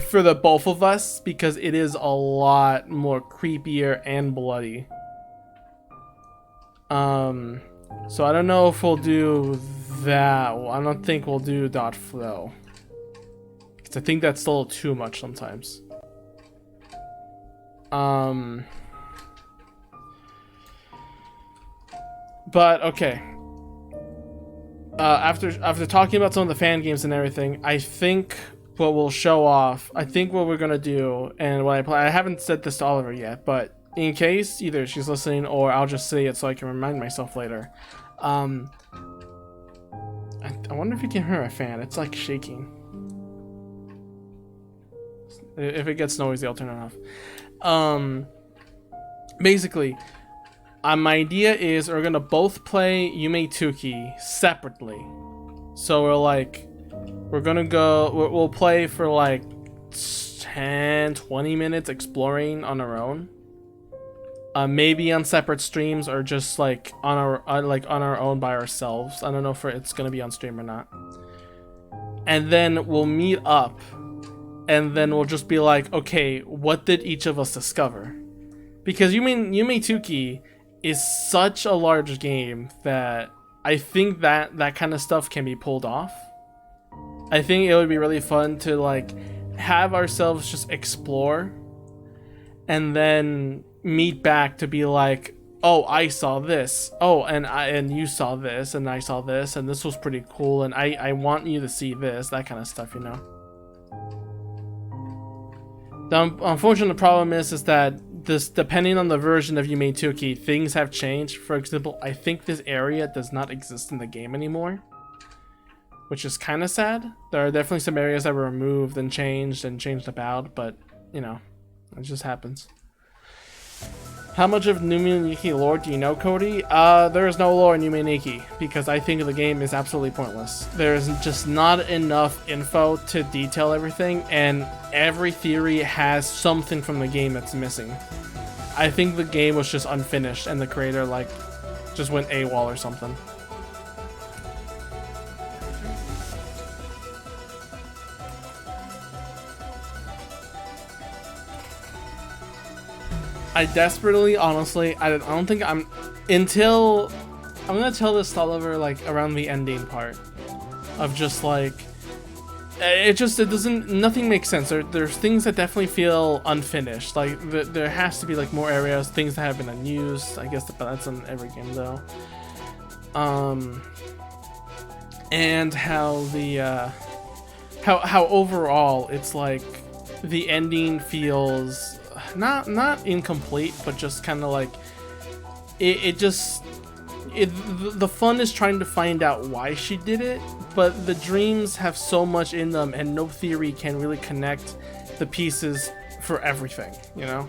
for the both of us because it is a lot more creepier and bloody. So I don't know if we'll do that. I don't think we'll do dot flow because I think that's still too much sometimes. But okay. After talking about some of the fan games and everything, I think what we'll show off, I think what we're gonna do, and when I play, I haven't said this to Oliver yet, but in case either she's listening or I'll just say it so I can remind myself later. I wonder if you can hear a fan. It's like shaking. If it gets noisy, I'll turn it off. Basically, my idea is we're gonna both play Yume Tuki separately. So we're gonna go, we'll play for like 10-20 minutes exploring on our own. Maybe on separate streams or just like on our own by ourselves. I don't know if it's gonna be on stream or not. And then we'll meet up, and then we'll just be like, okay, what did each of us discover? Because Yume Tuki is such a large game that I think that kind of stuff can be pulled off. I think it would be really fun to like have ourselves just explore and then meet back to be like, oh, I saw this, oh, and you saw this, and I saw this, and this was pretty cool, and I want you to see this, that kind of stuff, you know. The unfortunate problem is that this, depending on the version of Yume Tuki, things have changed. For example, I think this area does not exist in the game anymore, which is kind of sad. There are definitely some areas that were removed and changed about, but you know, it just happens. How much of Yume Nikki lore do you know, Cody? There is no lore in Yume Nikki because I think the game is absolutely pointless. There's just not enough info to detail everything, and every theory has something from the game that's missing. I think the game was just unfinished and the creator like just went AWOL or something. I desperately, honestly, I don't think I'm gonna tell this to Oliver like around the ending part of just like nothing makes sense. There's things that definitely feel unfinished. Like there has to be like more areas, things that have been unused. I guess that's in every game though. And how the how overall it's like the ending feels not incomplete, but just kind of like the fun is trying to find out why she did it, but the dreams have so much in them and no theory can really connect the pieces for everything, you know?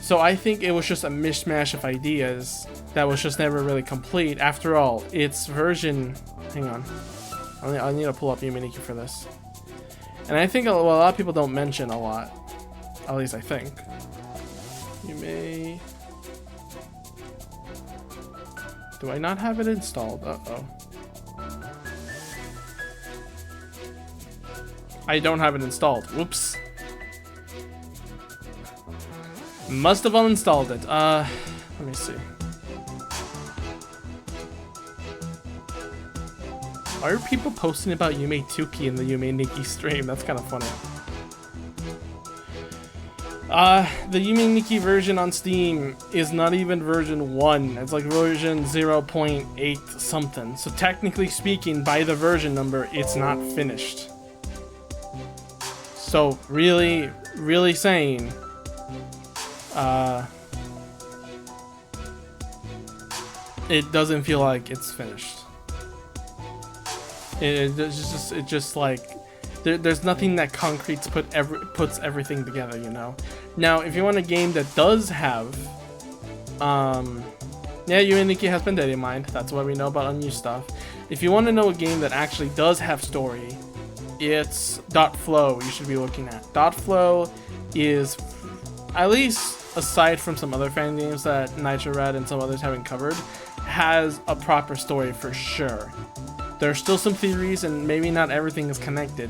So I think it was just a mishmash of ideas that was just never really complete. After all, its version... Hang on. I need to pull up Yume Nikki for this. And I think a lot of people don't mention a lot. At least I think. Yume... Do I not have it installed? Uh-oh. I don't have it installed. Whoops. Must have uninstalled it. Let me see. Why are people posting about Yume Tuki in the Yume Nikki stream? That's kind of funny. The Yume Nikki version on Steam is not even version 1. It's like version 0.8 something. So technically speaking, by the version number, it's not finished. So really, really saying, it doesn't feel like it's finished. It's just like there's nothing that concrete puts everything together, you know. Now, if you want a game that does have, yeah, Yume Nikki has Vendetta in mind. That's what we know about unused stuff. If you want to know a game that actually does have story, it's .flow. You should be looking at. .flow is, at least aside from some other fan games that Nitro Red and some others haven't covered, has a proper story for sure. There are still some theories and maybe not everything is connected,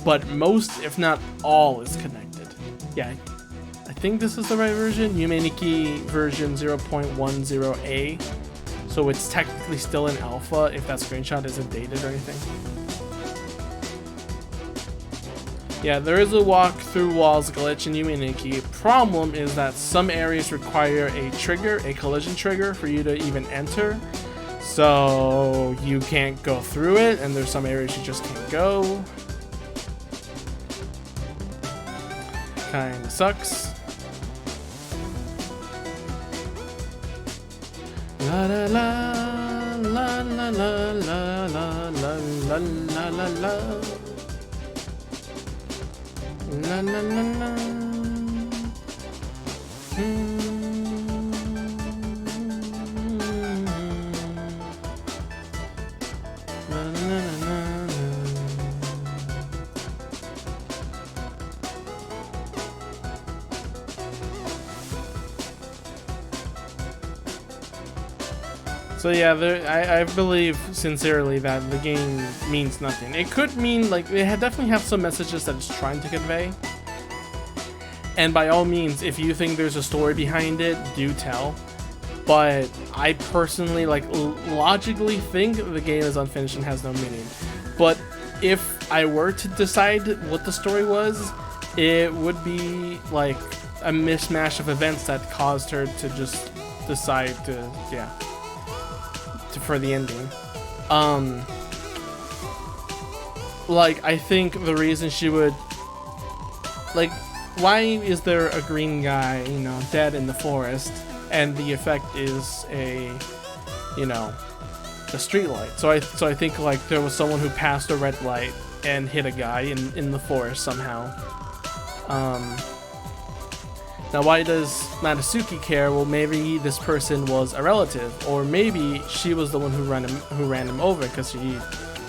but most, if not all, is connected. Yeah, I think this is the right version. Yume Nikki version 0.10a. So it's technically still in alpha if that screenshot isn't dated or anything. Yeah, there is a walk through walls glitch in Yume Nikki. Problem is that some areas require a trigger, a collision trigger, for you to even enter. So you can't go through it, and there's some areas you just can't go. Kinda sucks. La la la la la la la la la la la la. La la la la. So yeah, I believe sincerely that the game means nothing. It could mean, like, it definitely have some messages that it's trying to convey. And by all means, if you think there's a story behind it, do tell. But I personally, like, logically think the game is unfinished and has no meaning. But if I were to decide what the story was, it would be like a mishmash of events that caused her to just decide to, yeah, for the ending. Like, I think the reason she would, like, why is there a green guy, you know, dead in the forest, and the effect is a, you know, the street light? So I think, like, there was someone who passed a red light and hit a guy in the forest somehow. Now, why does Natsuki care? Well, maybe this person was a relative, or maybe she was the one who ran him over because she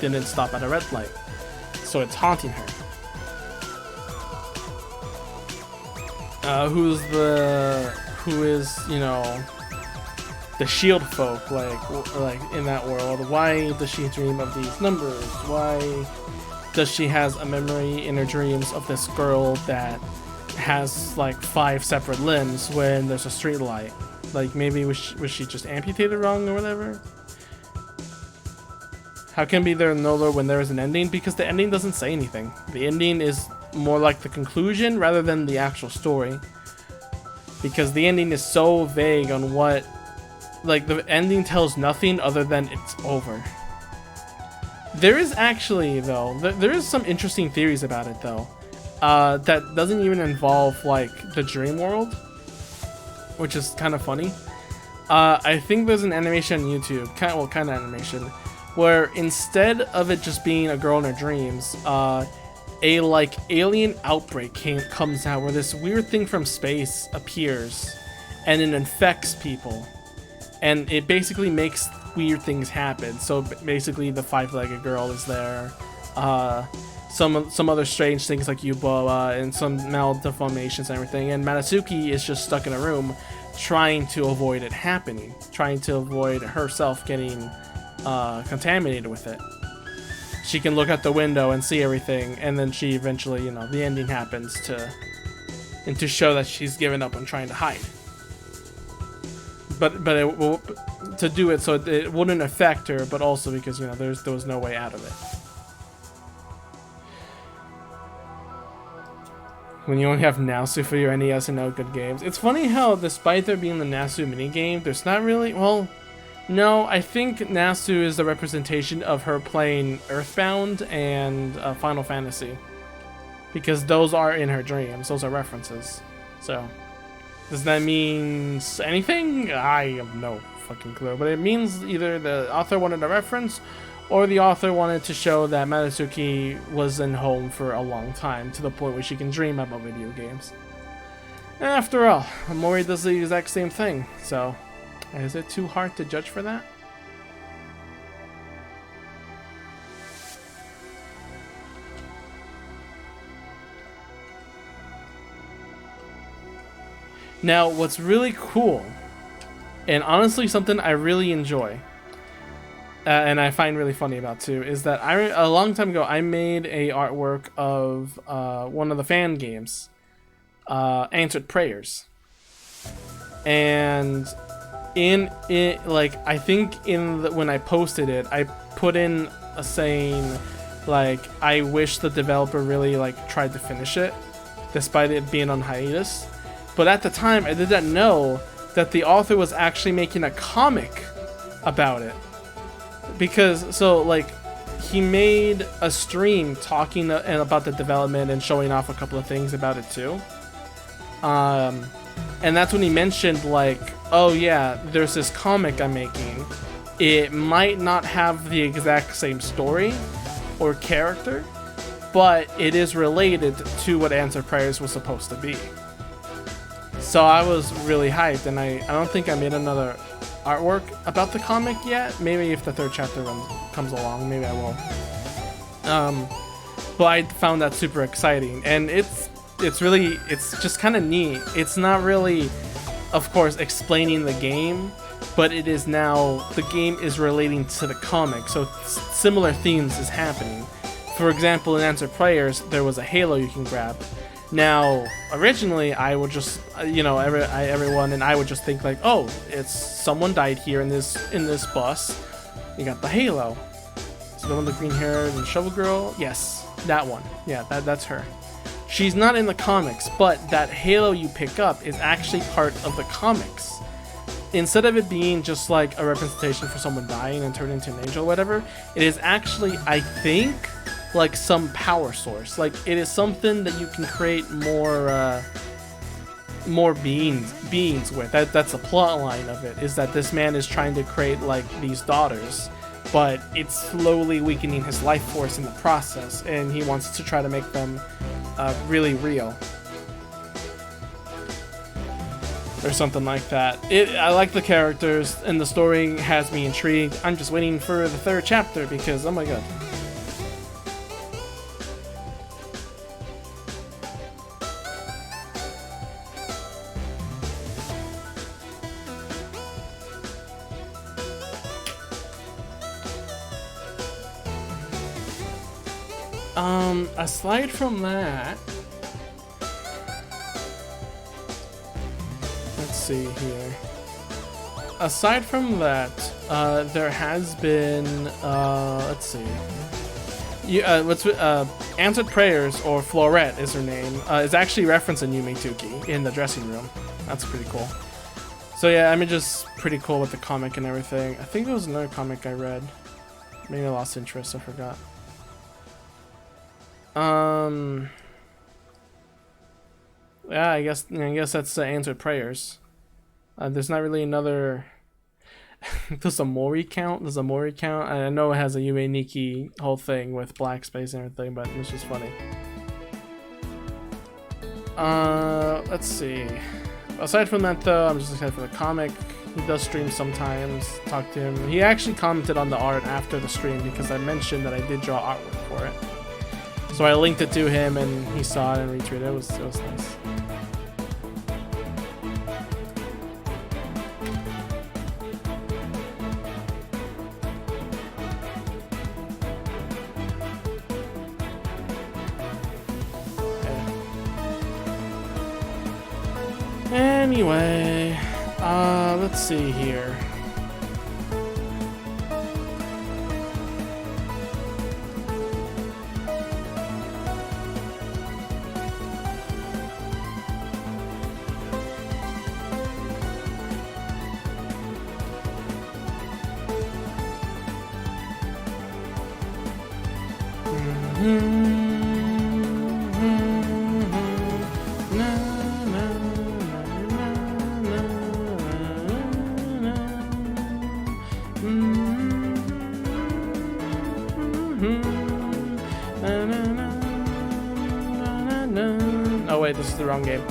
didn't stop at a red light. So it's haunting her. Who is, you know, the shield folk, like in that world? Why does she dream of these numbers? Why does she has a memory in her dreams of this girl that has like 5 separate limbs when there's a street light? Like, maybe was she just amputated wrong or whatever? How can be there no lore when there is an ending? Because the ending doesn't say anything. The ending is more like the conclusion rather than the actual story. Because the ending is so vague on what, like, the ending tells nothing other than it's over. There is actually, though, there is some interesting theories about it, though. That doesn't even involve, like, the dream world, which is kind of funny. I think there's an animation on YouTube, kind of animation, where instead of it just being a girl in her dreams, a like alien outbreak comes out where this weird thing from space appears, and it infects people, and it basically makes weird things happen. So basically, the five-legged girl is there. Some other strange things like Yuboa and some maldeformations and everything. And Matsuki is just stuck in a room trying to avoid it happening, trying to avoid herself getting contaminated with it. She can look out the window and see everything, and then she eventually, you know, the ending happens to show that she's given up on trying to hide. But it will, to do it so it wouldn't affect her, but also because, you know, there was no way out of it. When you only have Nasu for your NES and no good games. It's funny how, despite there being the Nasu minigame, there's not really, well, no, I think Nasu is the representation of her playing Earthbound and Final Fantasy. Because those are in her dreams, those are references. So, does that mean anything? I have no fucking clue, but it means either the author wanted a reference, or the author wanted to show that Matsuki was in home for a long time, to the point where she can dream about video games. And after all, Mori does the exact same thing, so is it too hard to judge for that? Now, what's really cool, and honestly something I really enjoy, and I find really funny about too, is that a long time ago I made a artwork of one of the fan games, Answered Prayers, and in it, like, I think when I posted it, I put in a saying like, I wish the developer really like tried to finish it, despite it being on hiatus. But at the time, I didn't know that the author was actually making a comic about it. Because, so, like, he made a stream talking about the development and showing off a couple of things about it too. And that's when he mentioned, like, oh yeah, there's this comic I'm making. It might not have the exact same story or character, but it is related to what Answered Prayers was supposed to be. So I was really hyped, and I don't think I made another artwork about the comic yet. Maybe if the third chapter comes along, maybe I will. But I found that super exciting, and it's just kind of neat. It's not really, of course, explaining the game, but it is now, the game is relating to the comic, so similar themes is happening. For example, in Answered Prayers, there was a halo you can grab. Now, originally, I would just, you know, everyone and I would just think like, oh, it's someone died here in this bus. You got the halo. So the one with the green hair and the shovel girl, yes, that one. Yeah, that's her. She's not in the comics, but that halo you pick up is actually part of the comics. Instead of it being just like a representation for someone dying and turning into an angel or whatever, it is actually, I think, like some power source. Like, it is something that you can create more beings with. That's the plot line of it, is that this man is trying to create like these daughters, but it's slowly weakening his life force in the process, and he wants to try to make them really real. Or something like that. I like the characters, and the story has me intrigued. I'm just waiting for the third chapter because, oh my god. Aside from that, let's see here. Aside from that, there has been, let's see. Answered Prayers, or Florette is her name, is actually referencing Yume Tuki in the dressing room. That's pretty cool. So yeah, I mean, just pretty cool with the comic and everything. I think there was another comic I read. Maybe I lost interest, I forgot. Yeah, I guess that's Answered Prayers. There's not really another Does a Mori count? Does a Mori count? I know it has a Yume Nikki whole thing with black space and everything, but it's just funny. Let's see. Aside from that, though, I'm just excited for the comic. He does stream sometimes. Talk to him. He actually commented on the art after the stream because I mentioned that I did draw artwork for it. So I linked it to him, and he saw it and retweeted it. It was nice. Anyway, let's see here. Oh wait, this is the wrong game.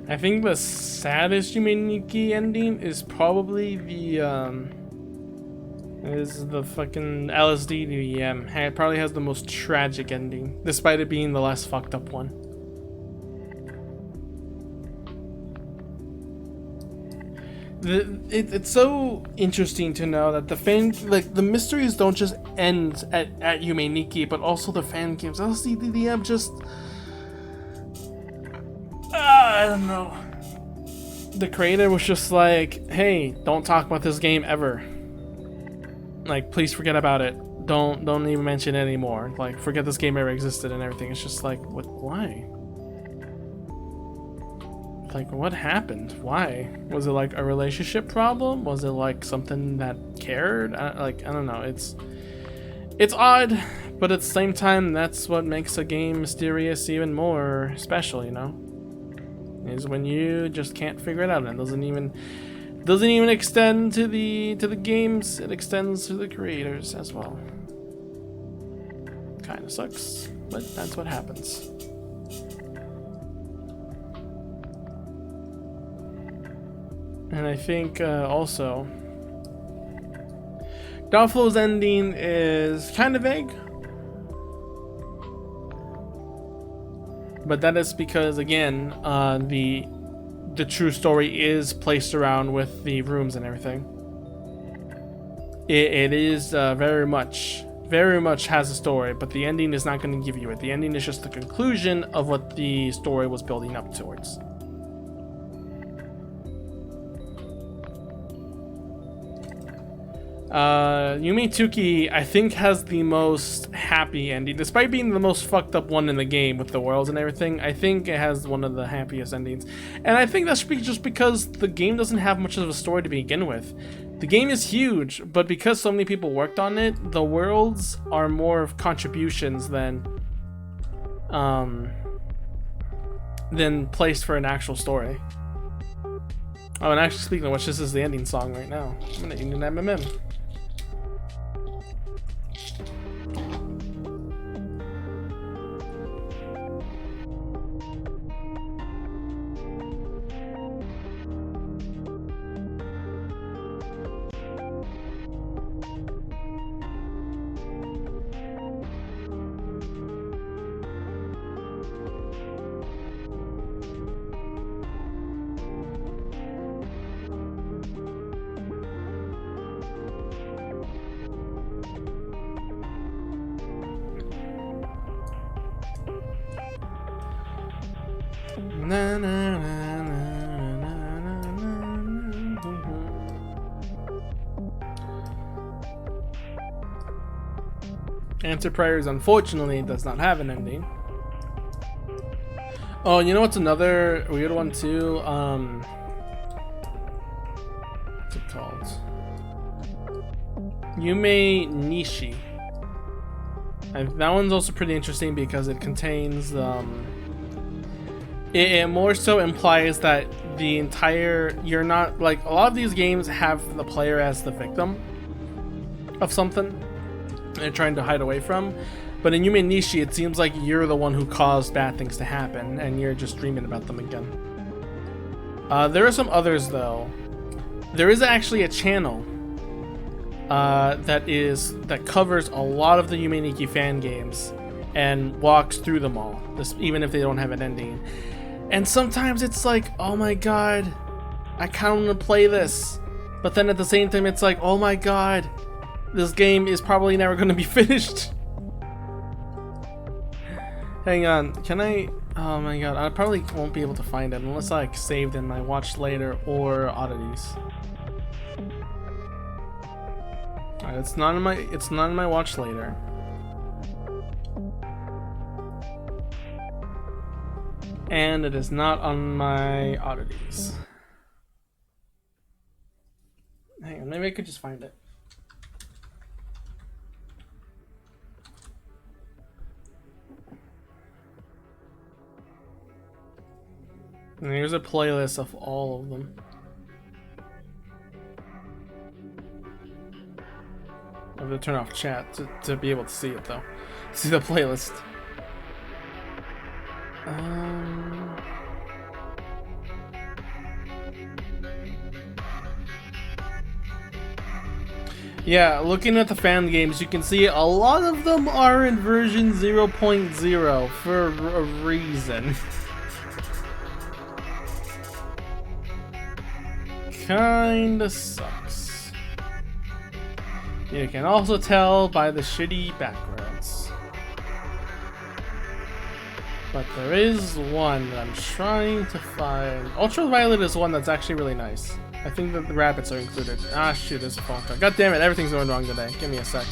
I think the saddest Yume Nikki ending is probably the fucking LSD DVM. It probably has the most tragic ending, despite it being the less fucked up one. It's so interesting to know that the the mysteries don't just end at Yume Nikki, but also the fan games. LSD DVM just. I don't know. The creator was just like, hey, don't talk about this game ever. Like, please forget about it. Don't even mention it anymore. Like, forget this game ever existed and everything. It's just like, what? Why? Like, what happened? Why? Was it like a relationship problem? Was it like something that cared? I don't know. It's odd, but at the same time, that's what makes a game mysterious even more special, you know? Is when you just can't figure it out, and it doesn't even extend to the games. It extends to the creators as well. Kind of sucks, but that's what happens. And I think also Doubtful's ending is kind of vague. But that is because, again, the true story is placed around with the rooms and everything. It is very much has a story, but the ending is not going to give you it. The ending is just the conclusion of what the story was building up towards. Yume Tuki, I think, has the most happy ending, despite being the most fucked up one in the game with the worlds and everything. I think it has one of the happiest endings, and I think that's just because the game doesn't have much of a story to begin with. The game is huge, but because so many people worked on it, the worlds are more of contributions than placed for an actual story. Oh, and actually, speaking of which, this is the ending song right now. I'm gonna end an MMM. Na, na, na, na, na, na, na. Answer Prayers, unfortunately, does not have an ending. Oh, you know what's another weird one too? What's it called? Yume Nishi. That one's also pretty interesting because it contains it more so implies that the entire, you're not, like, a lot of these games have the player as the victim of something they're trying to hide away from, but in Yume Nishi it seems like you're the one who caused bad things to happen and you're just dreaming about them again. There are some others though. There is actually a channel that covers a lot of the Yume Nikki fan games and walks through them all, even if they don't have an ending. And sometimes it's like, oh my god, I kind of want to play this, but then at the same time it's like, oh my god, this game is probably never going to be finished. Hang on, can I? Oh my god, I probably won't be able to find it unless I saved in my watch later or oddities. Alright, it's not in my watch later. And it is not on my oddities. Hang on, maybe I could just find it. And here's a playlist of all of them. I have to turn off chat to be able to see it though. See the playlist. Yeah, looking at the fan games, you can see a lot of them are in version 0.0 for a reason. Kinda sucks. You can also tell by the shitty backgrounds. But there is one that I'm trying to find. Ultraviolet is one that's actually really nice. I think that the rabbits are included. Ah shoot, there's a phone call. God damn it, everything's going wrong today. Give me a sec.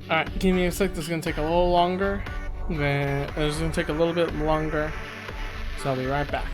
Alright, give me a sec. This is gonna take a little longer. Then it's gonna take a little bit longer. So I'll be right back.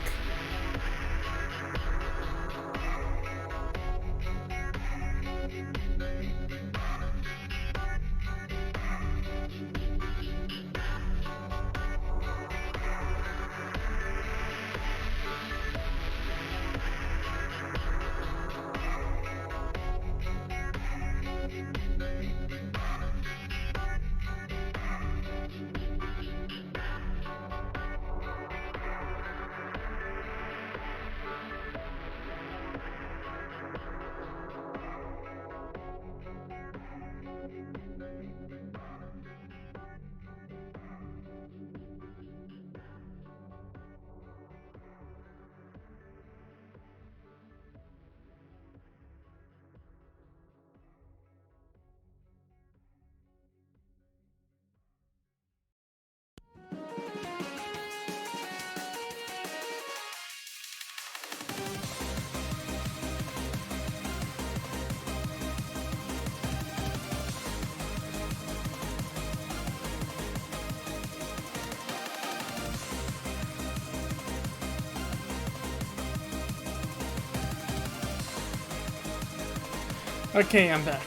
Okay, I'm back.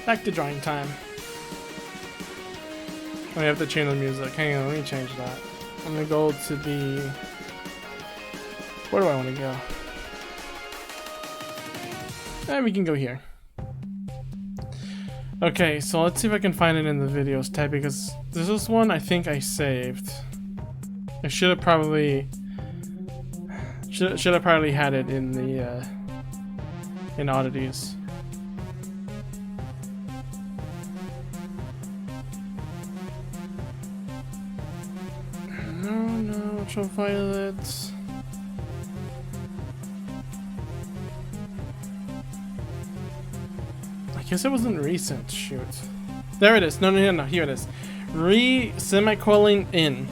Back to drawing time. I have to change the music. Hang on, let me change that. I'm gonna go to the... Where do I want to go? We can go here. Okay, so let's see if I can find it in the videos tab, because this is one I think I saved. I should have probably had it in the in oddities. No, try to find it. I guess it wasn't recent. Shoot, there it is. No, here it is. Semicolon in.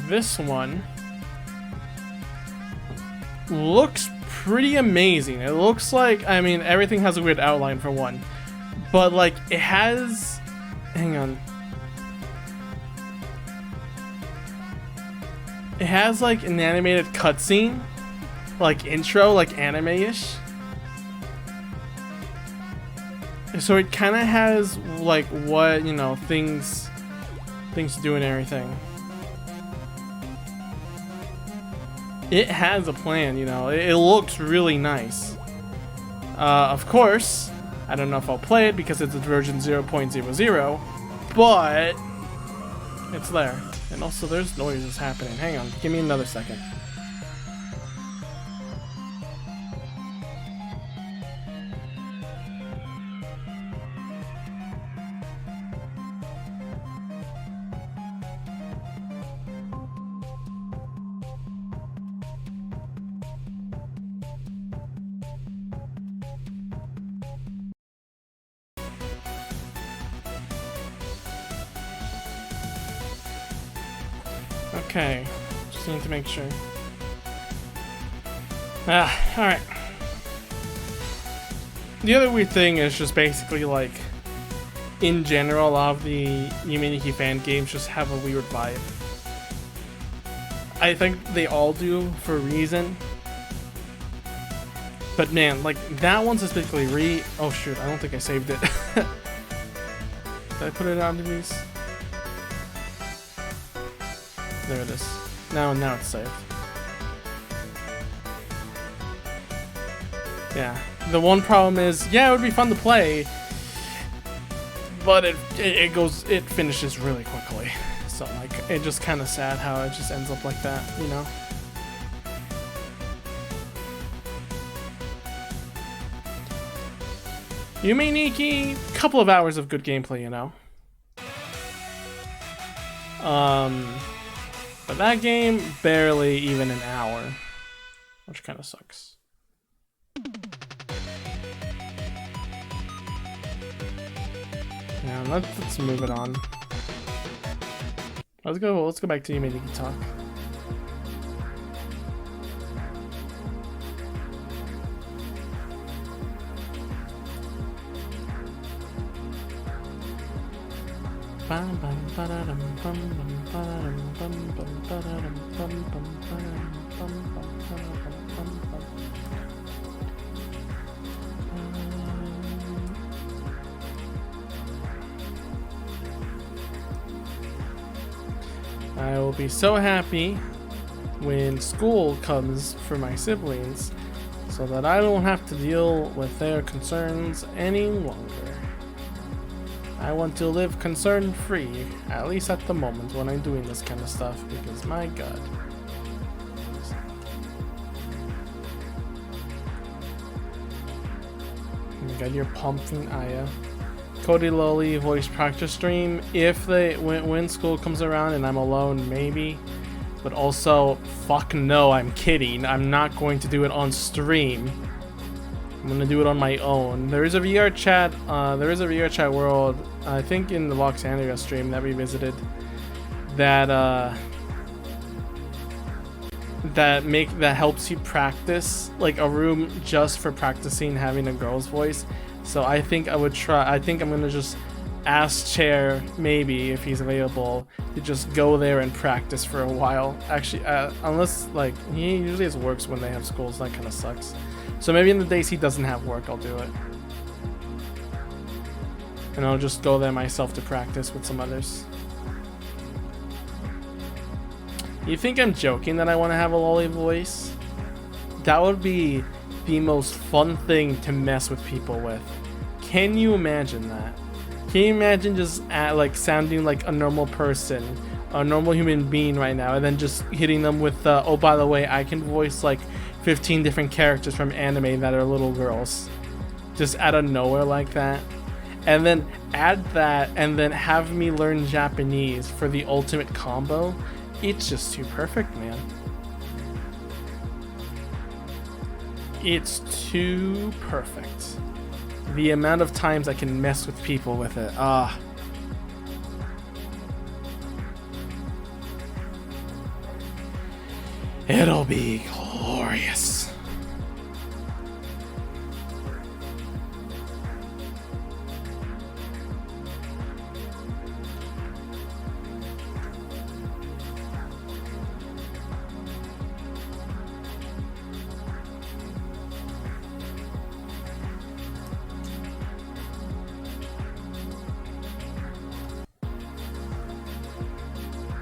This one looks pretty amazing. It looks like, I mean, everything has a weird outline for one, but like it has, hang on. It has like an animated cutscene, like intro, like anime-ish. So it kind of has like what, you know, things do and everything. It has a plan, you know. It looks really nice. Of course, I don't know if I'll play it because it's a version 0.00, but it's there. And also there's noises happening. Hang on, give me another second. Okay, just need to make sure. Alright. The other weird thing is just basically like, in general, a lot of the Yuminiki fan games just have a weird vibe. I think they all do for a reason. But man, like, that one's specifically oh shoot, I don't think I saved it. Did I put it on these? There it is. Now it's saved. Yeah. The one problem is, yeah, it would be fun to play, but it finishes really quickly. So like, it's just kind of sad how it just ends up like that, you know? Yuminiki, couple of hours of good gameplay, you know? But that game, barely even an hour, which kind of sucks. Yeah, let's move it on. Let's go back to Yuminiki talk. I will be so happy when school comes for my siblings so that I don't have to deal with their concerns any longer. I want to live concern-free, at least at the moment when I'm doing this kind of stuff, because my god. You got your pumpkin Aya. Cody Lowly voice practice stream, if when school comes around and I'm alone, maybe. But also, fuck no, I'm kidding. I'm not going to do it on stream. I'm gonna do it on my own. There is a VR chat. There is a VR chat world. I think in the Voxandria stream that we visited. That that helps you practice, like a room just for practicing having a girl's voice. So I think I would try. I think I'm gonna just ask Chair, maybe, if he's available, to just go there and practice for a while. Actually, unless, like, he usually has works when they have schools, that kind of sucks. So maybe in the days he doesn't have work, I'll do it. And I'll just go there myself to practice with some others. You think I'm joking that I want to have a lolly voice? That would be the most fun thing to mess with people with. Can you imagine that? Can you imagine just like sounding like a normal person, a normal human being right now, and then just hitting them with, oh, by the way, I can voice like 15 different characters from anime that are little girls. Just out of nowhere like that. And then add that and then have me learn Japanese for the ultimate combo. It's just too perfect, man. It's too perfect. The amount of times I can mess with people with it. It'll be glorious.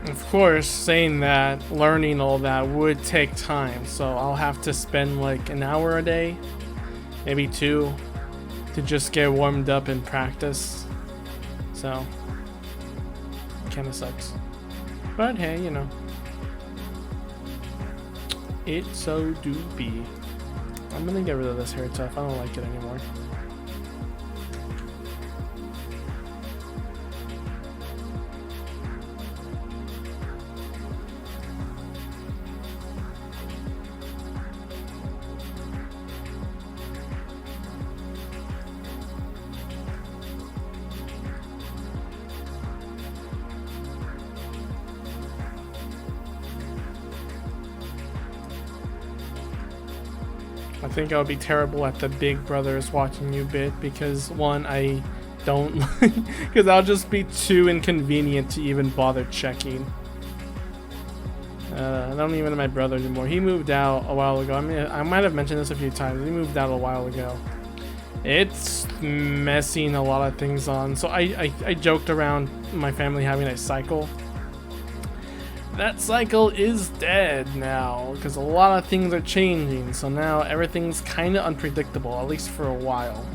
Of course, saying that, learning all that would take time, so I'll have to spend like an hour a day, maybe 2, to just get warmed up and practice. So, kinda sucks. But hey, you know. It so do be. I'm gonna get rid of this hair tuft, I don't like it anymore. I think I would be terrible at the big brothers watching you bit because one, I don't because I'll just be too inconvenient to even bother checking. I don't even know my brother anymore. He moved out a while ago. I mean, I might have mentioned this a few times. He moved out a while ago. It's messing a lot of things on. So I joked around my family having a cycle. That cycle is dead now because a lot of things are changing, so now everything's kind of unpredictable, at least for a while.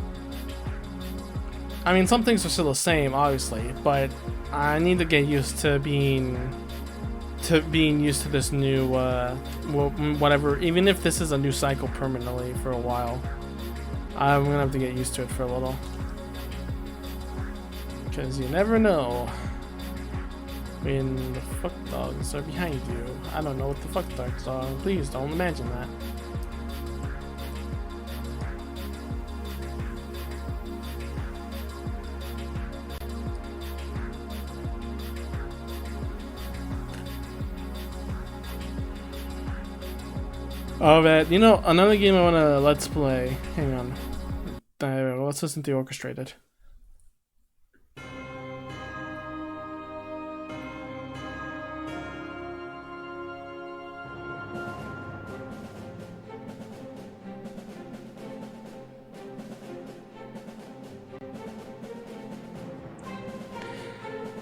I mean, some things are still the same, obviously, but I need to get used to being used to this new whatever, even if this is a new cycle permanently for a while. I'm gonna have to get used to it for a little, because you never know when the fuck dogs are behind you. I don't know what the fuck dogs are. Please don't imagine that. Oh, man. You know, another game I want to let's play. Hang on. Let's listen to the orchestrated.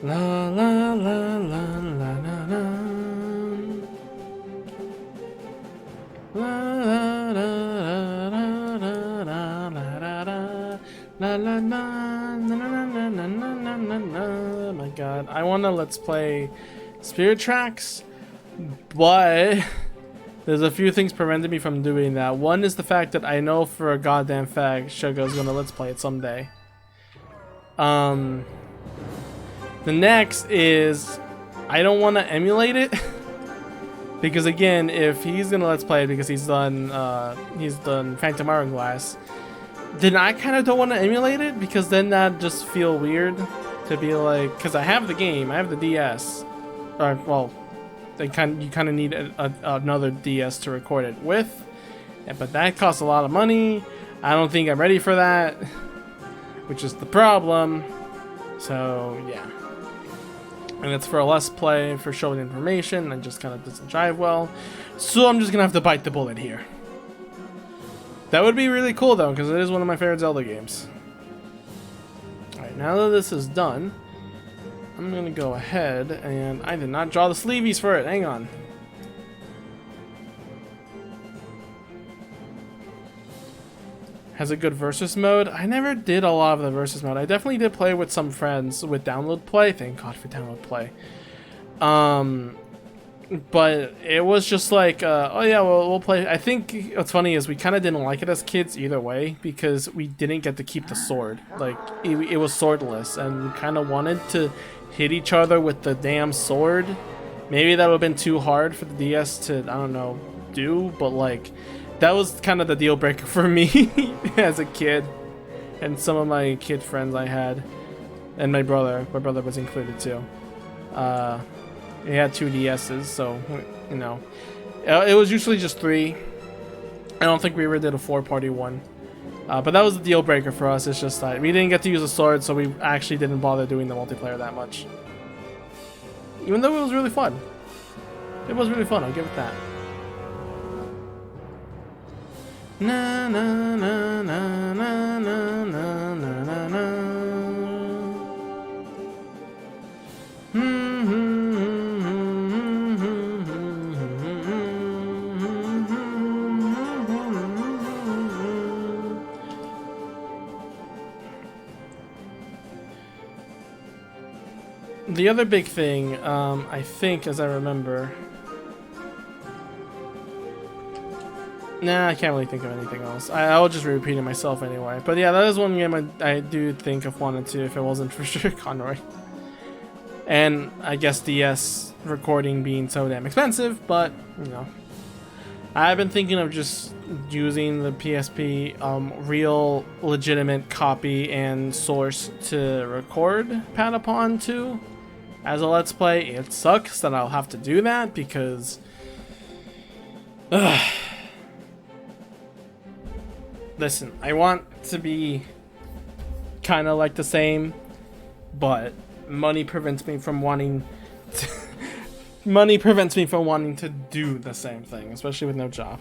La la la la la la la. La la la la la la la la la la. My god, I wanna let's play Spirit Tracks, but there's a few things preventing me from doing that. One is the fact that I know for a goddamn fact Suga's gonna let's play it someday. The next is I don't want to emulate it because again, if he's gonna let's play it because he's done Phantom Hourglass, then I kind of don't want to emulate it because then that just feel weird to be like, because I have the game, I have the DS, or well, you kind of need another DS to record it with, but that costs a lot of money. I don't think I'm ready for that, which is the problem. So yeah, and it's for a Let's Play for showing information and just kind of doesn't jive well. So I'm just gonna have to bite the bullet here. That would be really cool though, because it is one of my favorite Zelda games. Alright, now that this is done, I'm gonna go ahead and I did not draw the sleeveys for it. Hang on. Has a good versus mode. I never did a lot of the versus mode. I definitely did play with some friends with download play. Thank God for download play. But it was just like, oh yeah, well, we'll play. I think what's funny is we kind of didn't like it as kids either way because we didn't get to keep the sword. Like it was swordless, and we kind of wanted to hit each other with the damn sword. Maybe that would have been too hard for the DS to, I don't know, do, but like that was kind of the deal breaker for me as a kid, and some of my kid friends I had, and my brother was included too. He had 2 DSs, so you know, it was usually just 3. I don't think we ever did a 4-party one, but that was the deal breaker for us. It's just that we didn't get to use a sword, so we actually didn't bother doing the multiplayer that much. Even though it was really fun, it was really fun. I'll give it that. Na na na na na na na na na. The other big thing, I think, as I remember. Nah, I can't really think of anything else. I'll just repeat it myself anyway. But yeah, that is one game I do think of wanted to if it wasn't for sure Conroy. And I guess DS recording being so damn expensive, but you know. I've been thinking of just using the PSP real legitimate copy and source to record Patapon too as a Let's Play. It sucks that I'll have to do that because listen, I want to be kind of like the same, but money prevents me from wanting to money prevents me from wanting to do the same thing, especially with no job.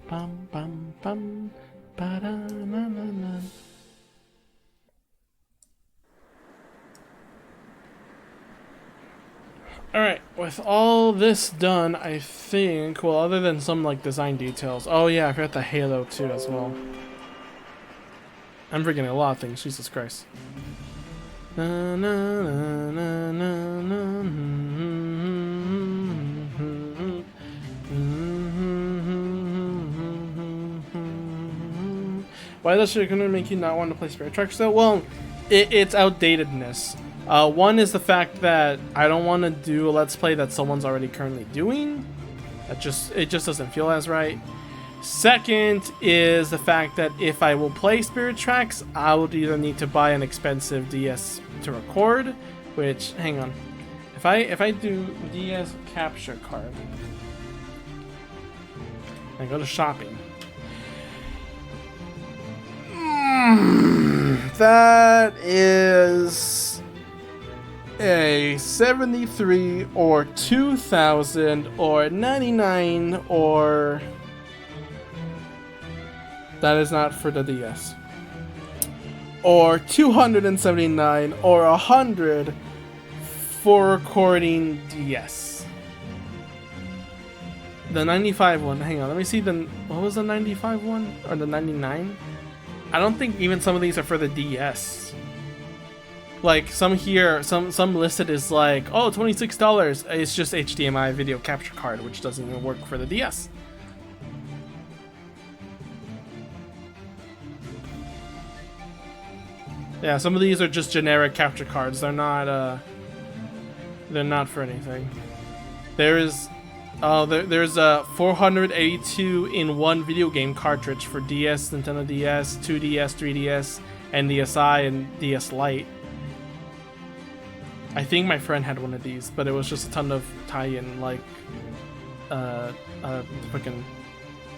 Bum bum bum ba da na na na. Alright, with all this done, I think, well, other than some like design details. Oh yeah, I forgot the Halo 2 as well. I'm forgetting a lot of things, Jesus Christ. Na, na, na, na, na, na, why does it gonna make you not want to play Spirit Tracks though? Well, it's outdatedness. One is the fact that I don't want to do a Let's Play that someone's already currently doing. It just doesn't feel as right. Second is the fact that if I will play Spirit Tracks, I would either need to buy an expensive DS to record, which, hang on, if I do DS capture card, and go to shopping, that is a 73 or 2,000 or 99 or... That is not for the DS. Or 279 or 100 for recording DS. The 95 one, hang on, let me see what was the 95 one? Or the 99? I don't think even some of these are for the DS. Like some here, some listed is like, oh, $26. It's just HDMI video capture card, which doesn't even work for the DS. Yeah, some of these are just generic capture cards. They're not for anything. There's a 482 in one video game cartridge for DS, Nintendo DS, 2DS, 3DS, NDSi, and DS Lite. I think my friend had one of these, but it was just a ton of tie-in, like, freaking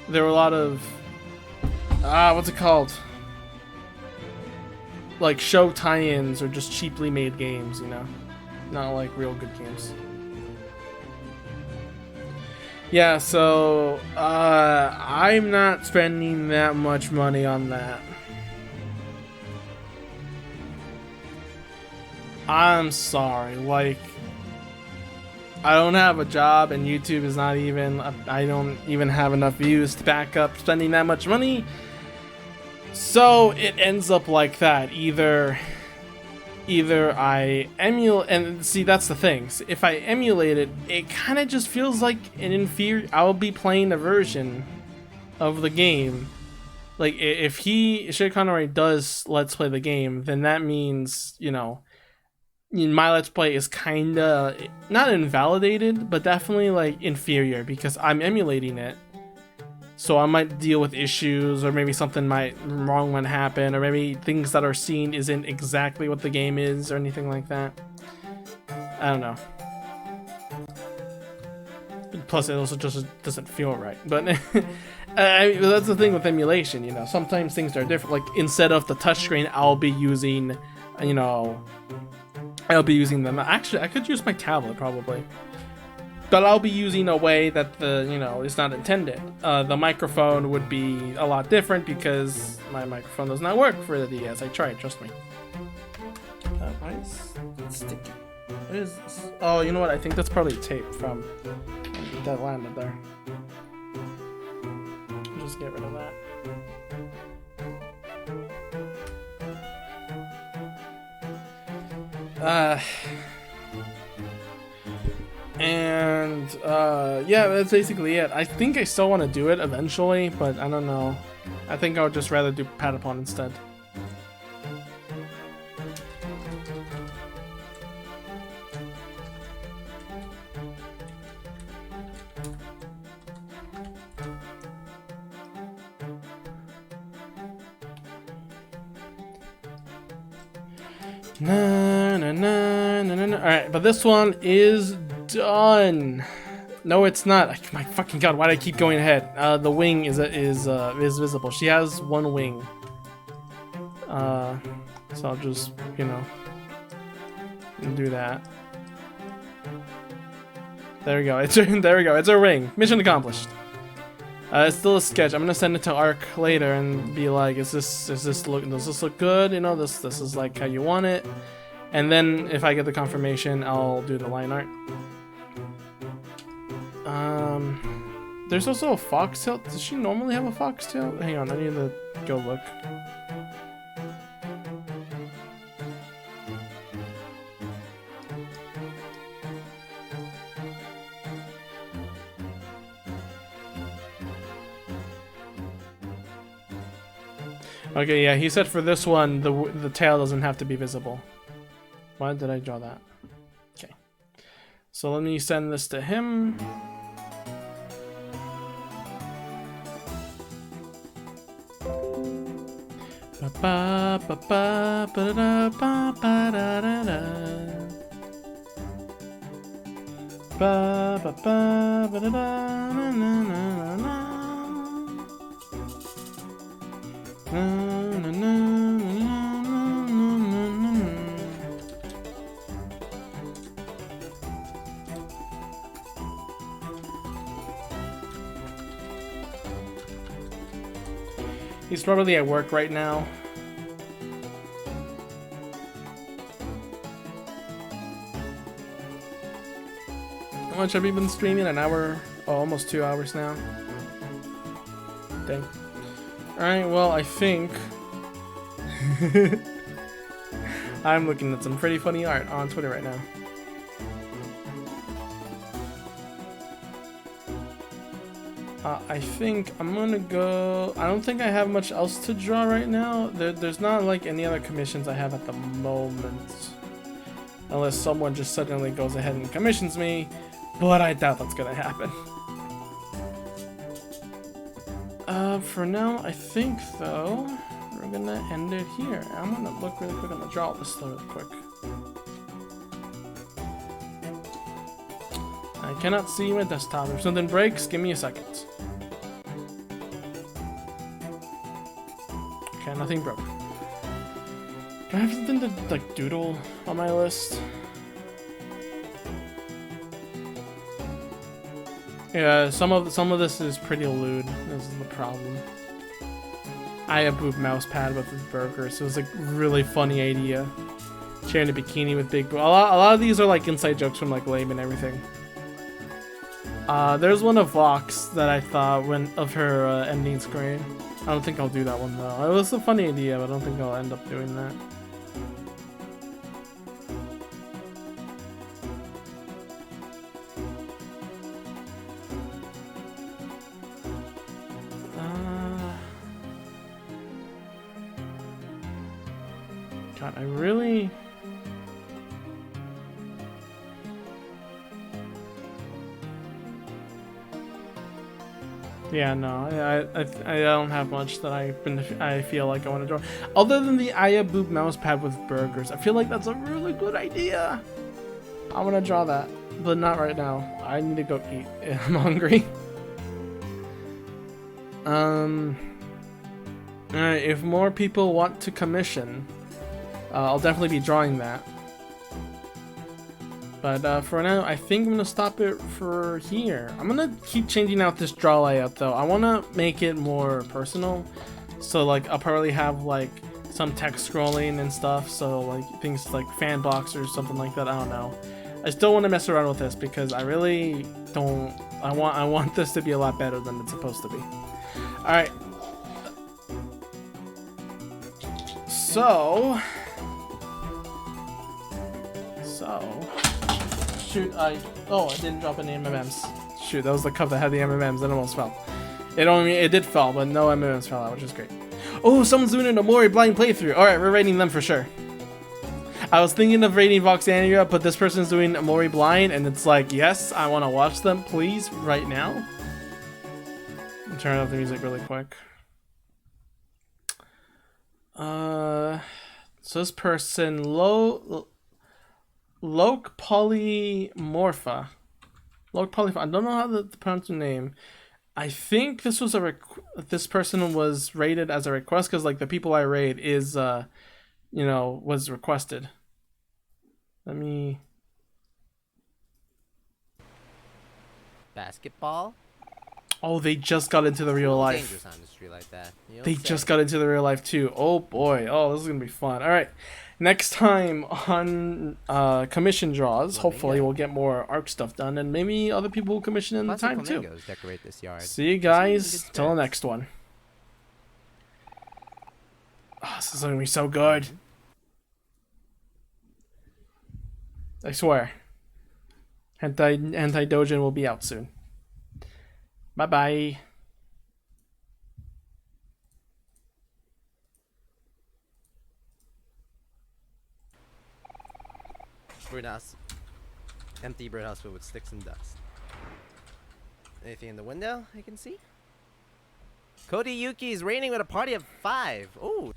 there were a lot of what's it called? Like show tie-ins or just cheaply made games, you know, not like real good games. Yeah, so I'm not spending that much money on that. I'm sorry, like I don't have a job and YouTube is not even, I don't even have enough views to back up spending that much money. So it ends up like that. Either I emulate, and see that's the thing. So if I emulate it, it kind of just feels like an inferior. I'll be playing a version of the game. Like if Shay Connery does Let's Play the game, then that means, you know, my Let's Play is kinda not invalidated, but definitely like inferior because I'm emulating it. So I might deal with issues, or maybe something wrong might happen, or maybe things that are seen isn't exactly what the game is, or anything like that. I don't know. Plus, it also just doesn't feel right. But that's the thing with emulation, you know. Sometimes things are different. Like instead of the touchscreen, I'll be using, you know, them. Actually, I could use my tablet probably. But I'll be using a way that the, you know, is not intended. The microphone would be a lot different because my microphone does not work for the DS. I tried, trust me. Why is it sticky? What is this? Oh, you know what? I think that's probably tape from that landed there. I'll just get rid of that. And yeah, that's basically it. I think I still want to do it eventually, but I don't know. I think I would just rather do Patapon instead. Alright, but this one is done. No, it's not. My fucking god, why do I keep going ahead? The wing is visible. She has one wing. So I'll just, you know, do that. There we go. There we go. It's a ring. Mission accomplished. It's still a sketch. I'm gonna send it to Arc later and be like, does this look good? You know, this is like how you want it. And then if I get the confirmation, I'll do the line art. There's also a foxtail. Does she normally have a foxtail? Hang on, I need to go look. Okay, yeah, he said for this one, the tail doesn't have to be visible. Why did I draw that? Okay. So let me send this to him. Ba ba ba ba da ba ba da da da. Ba ba ba ba da da na na na na. He's probably at work right now. How much have you been streaming? An hour? Oh, almost 2 hours now. Dang. Alright, well, I think I'm looking at some pretty funny art on Twitter right now. I think I'm gonna go. I don't think I have much else to draw right now. There's not like any other commissions I have at the moment. Unless someone just suddenly goes ahead and commissions me. But I doubt that's gonna happen. For now, I think though, we're gonna end it here. I'm gonna look really quick on the draw list really quick. I cannot see my desktop. If something breaks, give me a second. nothing broke. Do I have something to like doodle on my list? Yeah, some of this is pretty lewd. This is the problem. I have boob mouse pad with his burgers. It was a really funny idea. Sharing a bikini with big boob. A lot of these are like inside jokes from like Lame and everything. There's one of Vox that I thought of her ending screen. I don't think I'll do that one though. It was a funny idea, but I don't think I'll end up doing that. God, I really... Yeah, no, I don't have much that I feel like I want to draw. Other than the Aya Boob mouse pad with burgers, I feel like that's a really good idea. I want to draw that, but not right now. I need to go eat. I'm hungry. Alright, if more people want to commission, I'll definitely be drawing that. But for now, I think I'm gonna stop it for here. I'm gonna keep changing out this draw layout though. I wanna make it more personal. So like, I'll probably have like some text scrolling and stuff. So like things like fan box or something like that. I don't know. I still want to mess around with this because I really don't. I want this to be a lot better than it's supposed to be. All right. So. Shoot, I didn't drop any M&Ms. Shoot, that was the cup that had the M&Ms that almost fell. It did fall, but no M&Ms fell out, which is great. Oh, someone's doing an Omori blind playthrough. Alright, we're rating them for sure. I was thinking of rating Voxandria, but this person's doing Omori blind, and it's like, yes, I want to watch them, please, right now. I'm turning off the music really quick. So this person, Loc Polymorpha. Loc Polymorpha. I don't know how to pronounce the name. I think this was this person was rated as a request because like the people I rate is was requested. Let me. Basketball. Oh, they just got into the real life. Dangerous on the street like that. They just got into the real life too. Oh boy. Oh, this is gonna be fun. All right. Next time on commission draws, hopefully we'll get more ARC stuff done, and maybe other people will commission in the time too. Decorate this yard. See you guys till the next one. Oh, this is gonna be so good. I swear. Hentai Dojin will be out soon. Bye bye. Birdhouse. Empty birdhouse filled with sticks and dust. Anything in the window I can see? Cody Yuki is reigning with a party of 5. Ooh.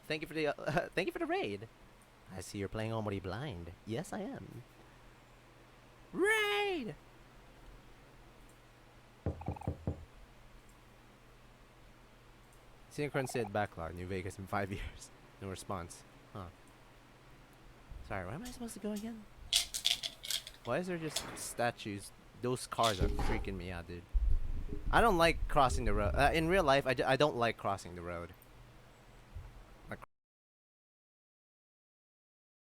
Thank you for the raid. I see you're playing Omori blind. Yes, I am. Raid. Synchron said backlog, New Vegas in 5 years. No response. Huh. Sorry, where am I supposed to go again? Why is there just statues? Those cars are freaking me out, dude. I don't like crossing the road. In real life, I don't like crossing the road.